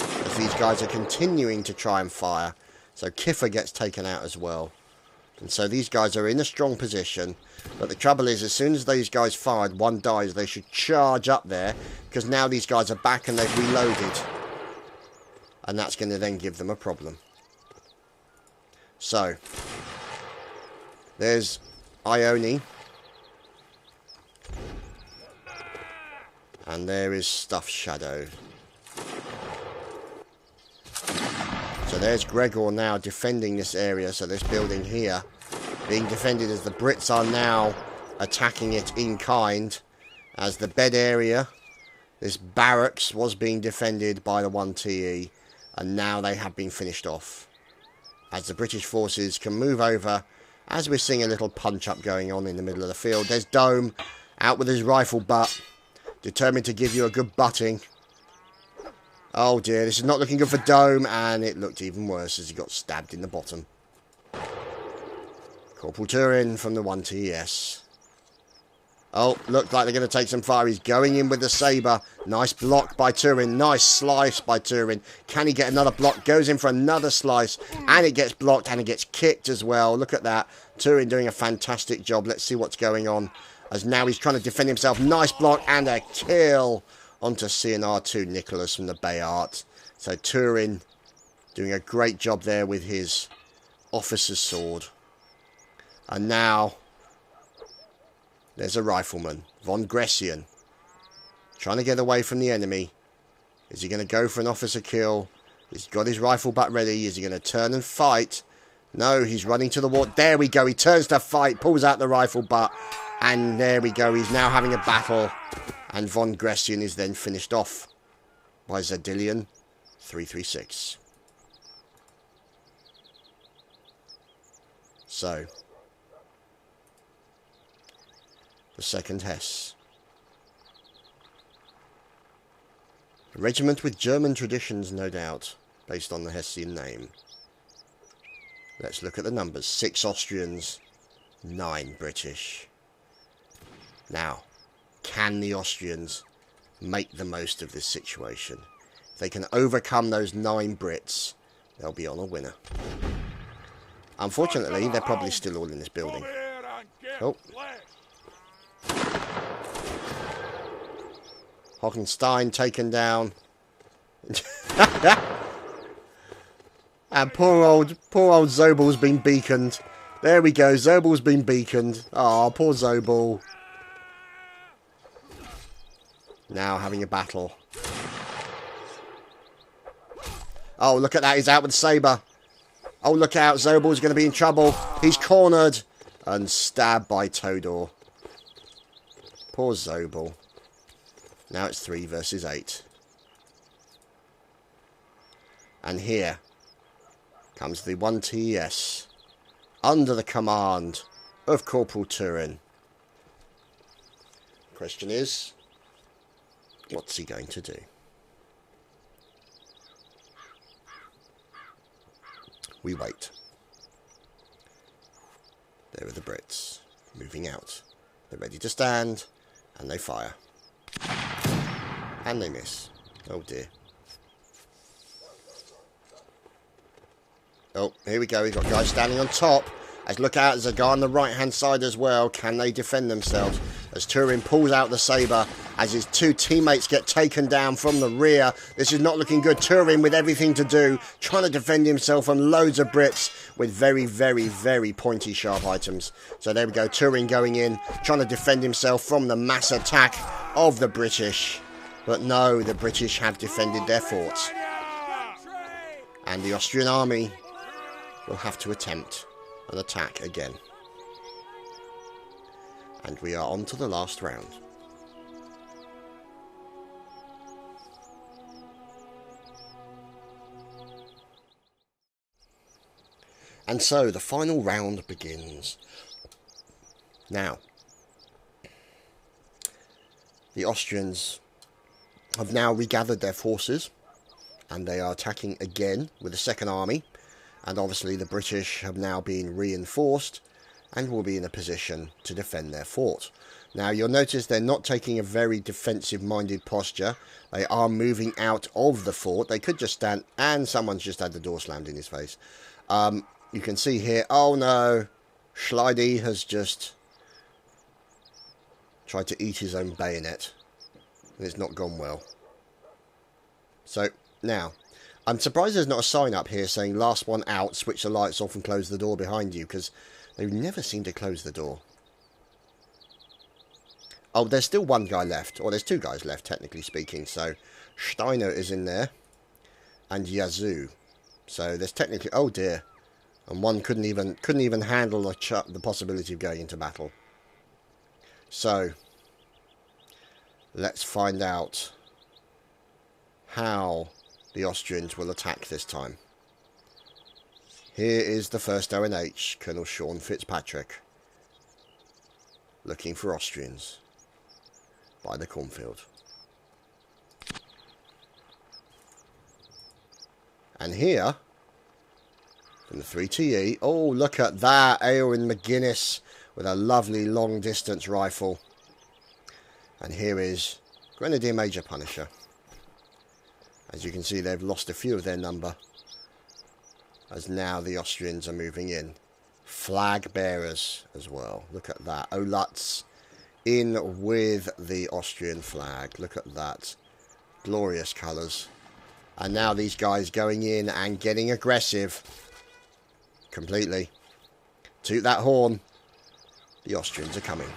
As these guys are continuing to try and fire. So Kiffer gets taken out as well. And so these guys are in a strong position. But the trouble is, as soon as these guys fired, one dies, they should charge up there. Because now these guys are back and they've reloaded. And that's going to then give them a problem. So, there's Ione. And there is Stuffed Shadow. So there's Gregor now defending this area. So this building here being defended as the Brits are now attacking it in kind. As the bed area, this barracks was being defended by the 1TE. And now they have been finished off. As the British forces can move over. As we're seeing a little punch-up going on in the middle of the field. There's Dome out with his rifle butt. Determined to give you a good butting. Oh dear, this is not looking good for Dome, and it looked even worse as he got stabbed in the bottom. Corporal Turin from the 1TS. Oh, looked like they're going to take some fire. He's going in with the sabre. Nice block by Turin. Nice slice by Turin. Can he get another block? Goes in for another slice, and it gets blocked, and it gets kicked as well. Look at that. Turin doing a fantastic job. Let's see what's going on. As now he's trying to defend himself. Nice block, and a kill onto CNR2 Nicholas from the Bayard. So Turin doing a great job there with his officer's sword. And now there's a rifleman, von Gressian, trying to get away from the enemy. Is he going to go for an officer kill? He's got his rifle butt ready. Is he going to turn and fight? No, he's running to the wall. There we go. He turns to fight, pulls out the rifle butt. And there we go. He's now having a battle. And von Gressian is then finished off by Zadilian 336. So, the second Hesse. A regiment with German traditions, no doubt, based on the Hessian name. Let's look at the numbers. 6 Austrians, 9 British. Now, can the Austrians make the most of this situation? If they can overcome those 9 Brits, they'll be on a winner. Unfortunately, they're probably still all in this building. Oh. Hockenstein taken down. And poor old Zobel's been beaconed. There we go, Zobel's been beaconed. Oh, poor Zobel. Now having a battle. Oh, look at that. He's out with sabre. Oh, look out. Zobel's going to be in trouble. He's cornered. And stabbed by Todor. Poor Zobel. Now it's 3 versus 8. And here comes the 1TS. Under the command of Corporal Turin. Question is, what's he going to do? we wait. There are the Brits, moving out. They're ready to stand, and they fire. And they miss. Oh dear. Oh, here we go. We've got guys standing on top. As look out, there's a guy on the right-hand side as well. Can they defend themselves? As Turin pulls out the sabre, as his two teammates get taken down from the rear. This is not looking good. Turin with everything to do, trying to defend himself from loads of Brits with very, very, very pointy, sharp items. So there we go. Turin going in, trying to defend himself from the mass attack of the British. But no, the British have defended their forts. And the Austrian army will have to attempt an attack again. And we are on to the last round. And so the final round begins. Now, the Austrians have now regathered their forces, and they are attacking again with a second army. And obviously the British have now been reinforced and will be in a position to defend their fort. Now you'll notice they're not taking a very defensive-minded posture. They are moving out of the fort. They could just stand, and someone's just had the door slammed in his face. You can see here, oh no, Schleidy has just tried to eat his own bayonet. And it's not gone well. So, now, I'm surprised there's not a sign up here saying last one out, switch the lights off and close the door behind you, because they never seem to close the door. Oh, there's still one guy left, or there's two guys left, technically speaking. So, Steiner is in there, and Yazoo. So, there's technically, oh dear. And one couldn't even handle the possibility of going into battle. So, let's find out how the Austrians will attack this time. Here is the 1st ONH, Colonel Sean Fitzpatrick, looking for Austrians by the cornfield. And here, from the 3TE, oh, look at that, Eowyn McGuinness with a lovely long-distance rifle. And here is Grenadier Major Punisher. As you can see, they've lost a few of their number, as now the Austrians are moving in. Flag bearers as well. Look at that. Olutz in with the Austrian flag. Look at that. Glorious colours. And now these guys going in and getting aggressive. Completely. Toot that horn. The Austrians are coming.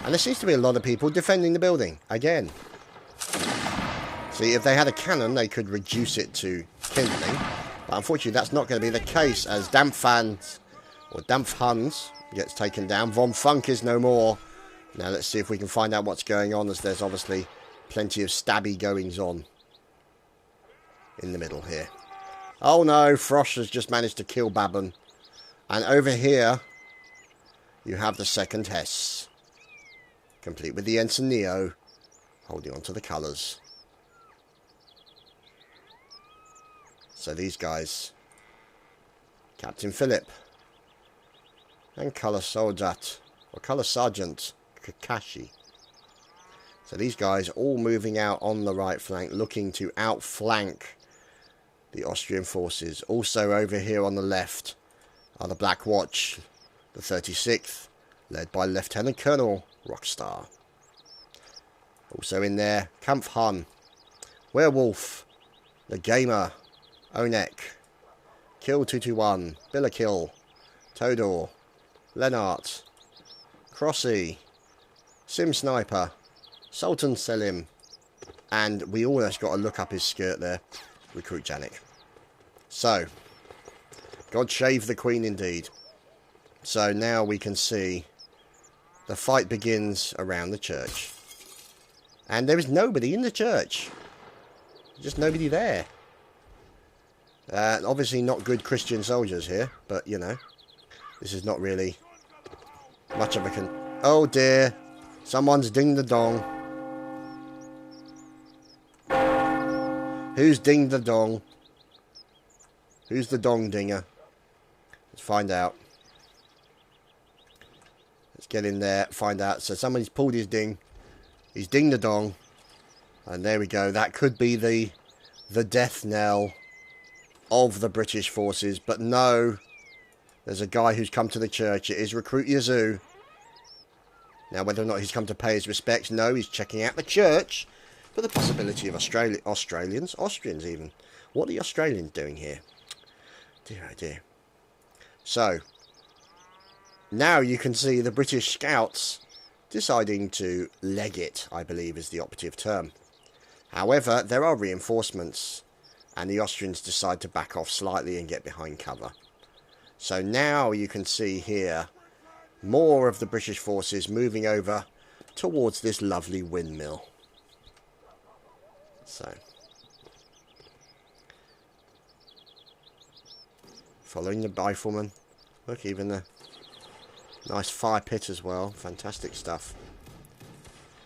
And there seems to be a lot of people defending the building. Again. See, if they had a cannon, they could reduce it to kindling. But unfortunately, that's not going to be the case, as Dampfhans gets taken down. Von Funk is no more. Now let's see if we can find out what's going on, as there's obviously plenty of stabby goings on in the middle here. Oh no, Frosch has just managed to kill Babon. And over here, you have the 2nd Hesse, complete with the Ensign Neo, holding on to the colours. So these guys, Captain Philip, and Colour Sergeant Kakashi. So these guys all moving out on the right flank, looking to outflank the Austrian forces. Also over here on the left are the Black Watch, the 36th, led by Lieutenant Colonel Rockstar. Also in there, Kampfhahn, Werewolf, the Gamer, Onek, Kill 221, Billakill, Todor, Lennart, Crossy, Sim Sniper, Sultan Selim, and we almost got to look up his skirt there, Recruit Janik. So, God shave the Queen indeed. So now we can see the fight begins around the church. And there is nobody in the church. Just nobody there. Obviously not good Christian soldiers here, but you know, this is not really much of a oh dear, someone's dinged the dong. Who's dinged the dong? Who's the dong dinger? Let's find out. Let's get in there, find out. So somebody's pulled his ding. He's dinged the dong. And there we go. That could be the death knell of the British forces. But no, there's a guy who's come to the church. It is Recruit Yazoo. Now, whether or not he's come to pay his respects, no, he's checking out the church for the possibility of Austrians even. What are the Australians doing here? Dear oh dear. So, now you can see the British scouts deciding to leg it, I believe is the operative term. However, there are reinforcements, and the Austrians decide to back off slightly and get behind cover. So now you can see here more of the British forces moving over towards this lovely windmill. So, following the rifleman. Look, even the nice fire pit as well. Fantastic stuff.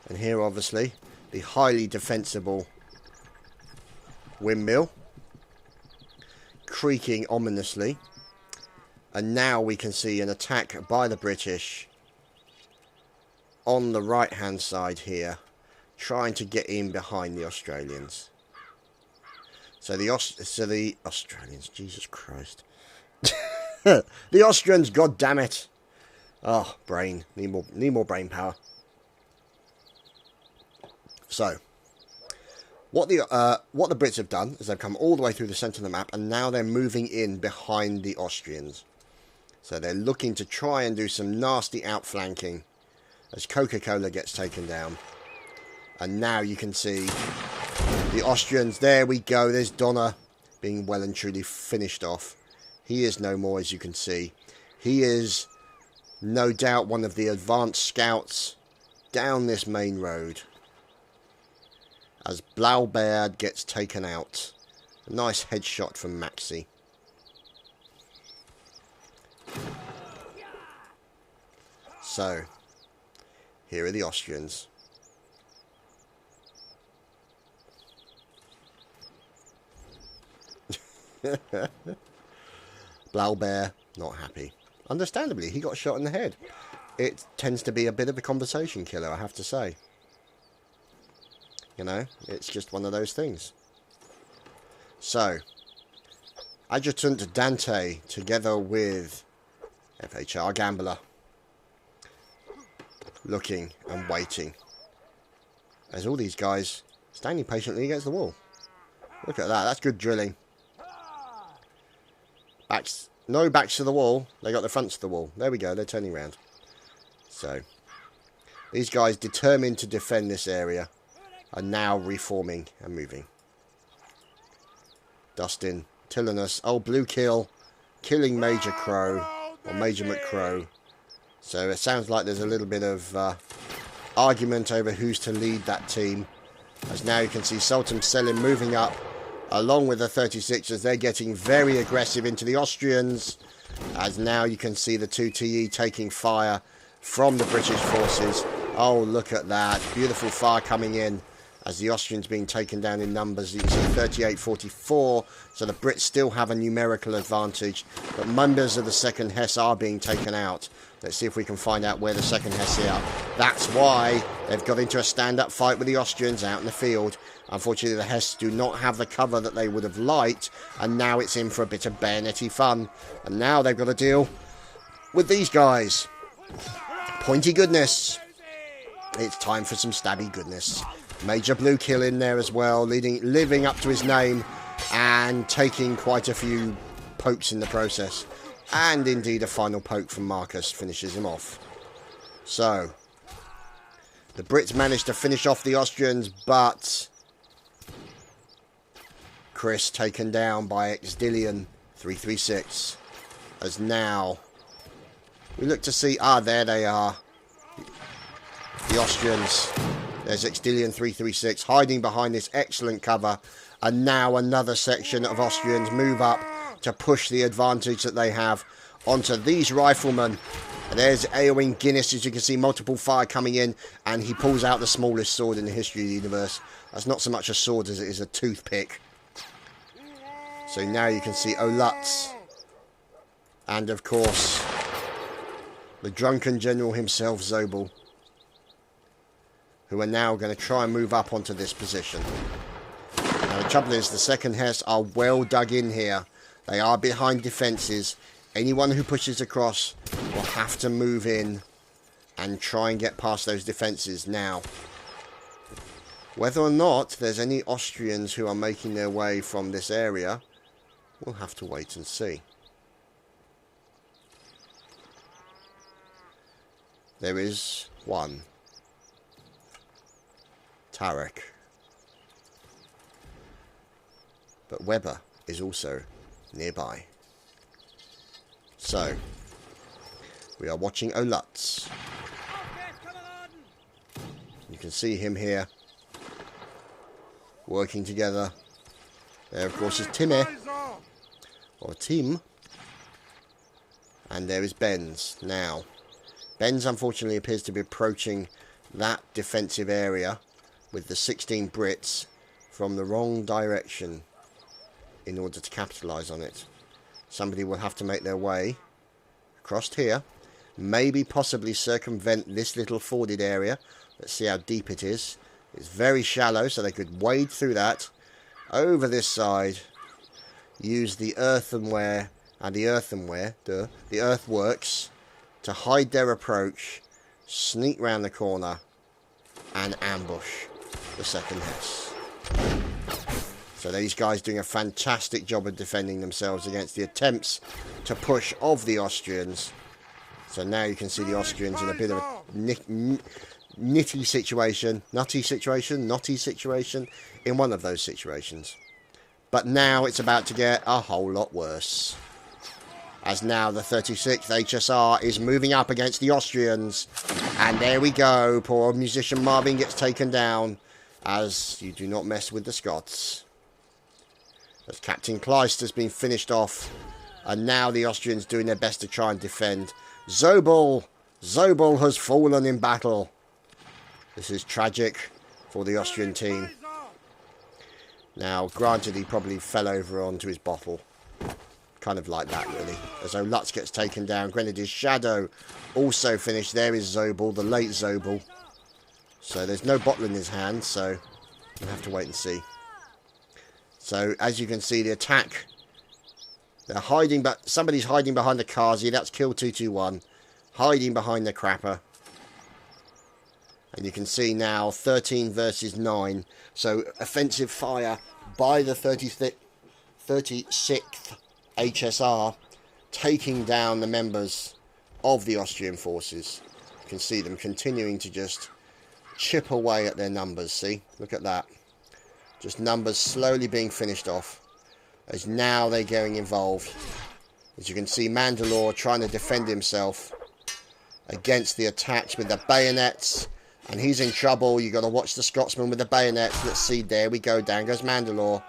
And here, obviously, the highly defensible windmill creaking ominously. And now we can see an attack by the British on the right hand side here, trying to get in behind the Australians. So the Australians, Jesus Christ. The Austrians, god damn it. Oh, brain. Need more brain power. So, what the Brits have done is they've come all the way through the centre of the map, and now they're moving in behind the Austrians. So they're looking to try and do some nasty outflanking as Coca-Cola gets taken down. And now you can see the Austrians. There we go. There's Donner being well and truly finished off. He is no more, as you can see. He is no doubt one of the advanced scouts down this main road. As Blaubeard gets taken out. A nice headshot from Maxi. So, here are the Austrians. Blaubeer, not happy. Understandably, he got shot in the head. It tends to be a bit of a conversation killer, I have to say. You know, it's just one of those things. So, Adjutant Dante, together with FHR Gambler, looking and waiting as all these guys standing patiently against the wall. Look at that, that's good drilling. No backs to the wall, they got the fronts to the wall. There we go, they're turning around. So, these guys determined to defend this area are now reforming and moving. Dustin, Tyrannus, oh, Blue Kill, killing Major Crow, or Major McCrow. So it sounds like there's a little bit of argument over who's to lead that team. As now you can see Sultan Selim moving up along with the 36ers. They're getting very aggressive into the Austrians. As now you can see the 2TE taking fire from the British forces. Oh, look at that. Beautiful fire coming in as the Austrians being taken down in numbers. You can see 38-44. So the Brits still have a numerical advantage. But members of the 2nd Hesse are being taken out. Let's see if we can find out where the 2nd Hesse are. That's why they've got into a stand-up fight with the Austrians out in the field. Unfortunately, the Hesse do not have the cover that they would have liked. And now it's in for a bit of bayonety fun. And now they've got to deal with these guys. Pointy goodness. It's time for some stabby goodness. Major Blue Kill in there as well, living up to his name and taking quite a few pokes in the process. And indeed a final poke from Marcus finishes him off. So, the Brits managed to finish off the Austrians, but Chris taken down by Exdillion 336. As now we look to see, there they are. The Austrians. There's Exdillion 336 hiding behind this excellent cover. And now another section of Austrians move up to push the advantage that they have onto these riflemen. And there's Eowyn Guinness, as you can see, multiple fire coming in. And he pulls out the smallest sword in the history of the universe. That's not so much a sword as it is a toothpick. So now you can see Olutz. And of course, the drunken general himself, Zobel. Who are now going to try and move up onto this position. Now the trouble is, the second Hesse are well dug in here. They are behind defences. Anyone who pushes across will have to move in and try and get past those defences now. Whether or not there's any Austrians who are making their way from this area, we'll have to wait and see. There is one. Tarek. But Weber is also nearby. So, we are watching Olutz. You can see him here, working together. There, of course, is Timme, or Tim. And there is Benz now. Benz, unfortunately, appears to be approaching that defensive area with the 16 Brits from the wrong direction in order to capitalise on it. Somebody will have to make their way across here, maybe possibly circumvent this little forded area. Let's see how deep it is. It's very shallow, so they could wade through that over this side, use the earthenware and the earthworks to hide their approach, sneak round the corner and ambush the second Hesse. So these guys doing a fantastic job of defending themselves against the attempts to push of the Austrians. So now you can see the Austrians in a bit of a nutty situation, in one of those situations. But now it's about to get a whole lot worse. As now the 36th HSR is moving up against the Austrians. And there we go. Poor musician Marvin gets taken down. As you do not mess with the Scots. As Captain Kleist has been finished off. And now the Austrians doing their best to try and defend. Zobel has fallen in battle. This is tragic for the Austrian team. Now, granted, he probably fell over onto his bottle. Kind of like that, really. As Olutz gets taken down. Grenadier's Shadow also finished. There is Zobel, the late Zobel. So there's no bottle in his hand, so we'll have to wait and see. So, as you can see, the attack... They're hiding, but somebody's hiding behind the Kazi. That's Kill 221. Hiding behind the Crapper. And you can see now 13 versus 9. So offensive fire by the 36th HSR, taking down the members of the Austrian forces. You can see them continuing to just chip away at their numbers. See? Look at that. Just numbers slowly being finished off. As now they're getting involved. As you can see, Mandalore trying to defend himself against the attacks with the bayonets. And he's in trouble. You've got to watch the Scotsman with the bayonets. Let's see, there we go. Down goes Mandalore.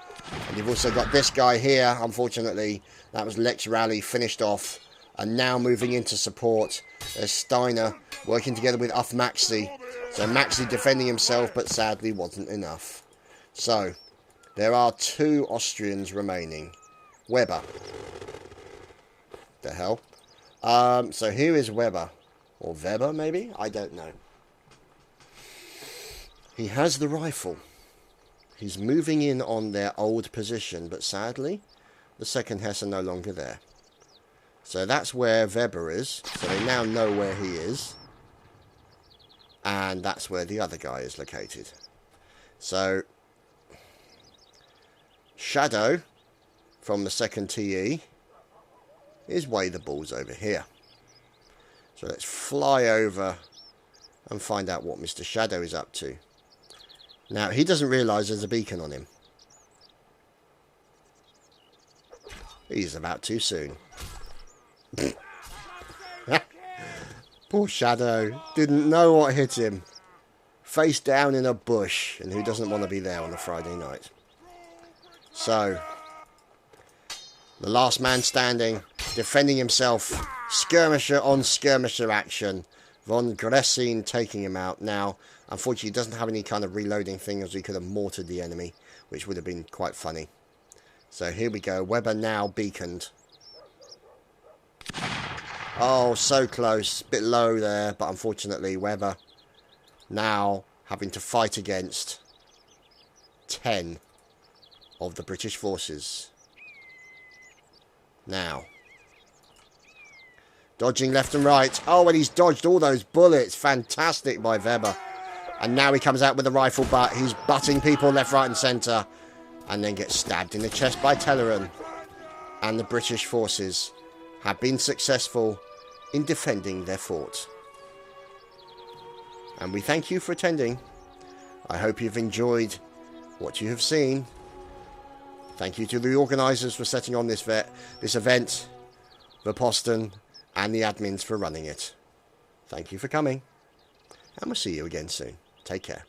And you've also got this guy here, unfortunately. That was Lex Rally, finished off. And now moving into support. There's Steiner working together with Uff Maxi. So Maxi defending himself, but sadly wasn't enough. So, there are 2 Austrians remaining. Weber. The hell? So here is Weber. Or Weber, maybe? I don't know. He has the rifle. He's moving in on their old position, but sadly, the second Hesse are no longer there. So that's where Weber is. So they now know where he is. And that's where the other guy is located. So, Shadow, from the 2nd TE, is way the balls over here. So let's fly over and find out what Mr. Shadow is up to. Now, he doesn't realise there's a beacon on him. He's about too soon. Poor Shadow. Didn't know what hit him. Face down in a bush. And who doesn't want to be there on a Friday night? So, the last man standing, defending himself. Skirmisher on skirmisher action. Von Gressin taking him out. Now, unfortunately, he doesn't have any kind of reloading thing, as he could have mortared the enemy, which would have been quite funny. So here we go. Weber now beaconed. Oh, so close. Bit low there, but unfortunately Weber now having to fight against 10 of the British forces. Now. Dodging left and right. Oh, and he's dodged all those bullets. Fantastic by Weber. And now he comes out with a rifle butt. He's butting people left, right and centre. And then gets stabbed in the chest by Teleron. And the British forces have been successful in defending their fort. And we thank you for attending. I hope you've enjoyed what you have seen. Thank you to the organisers for setting on this event, Vorposten, and the admins for running it. Thank you for coming. And we'll see you again soon. Take care.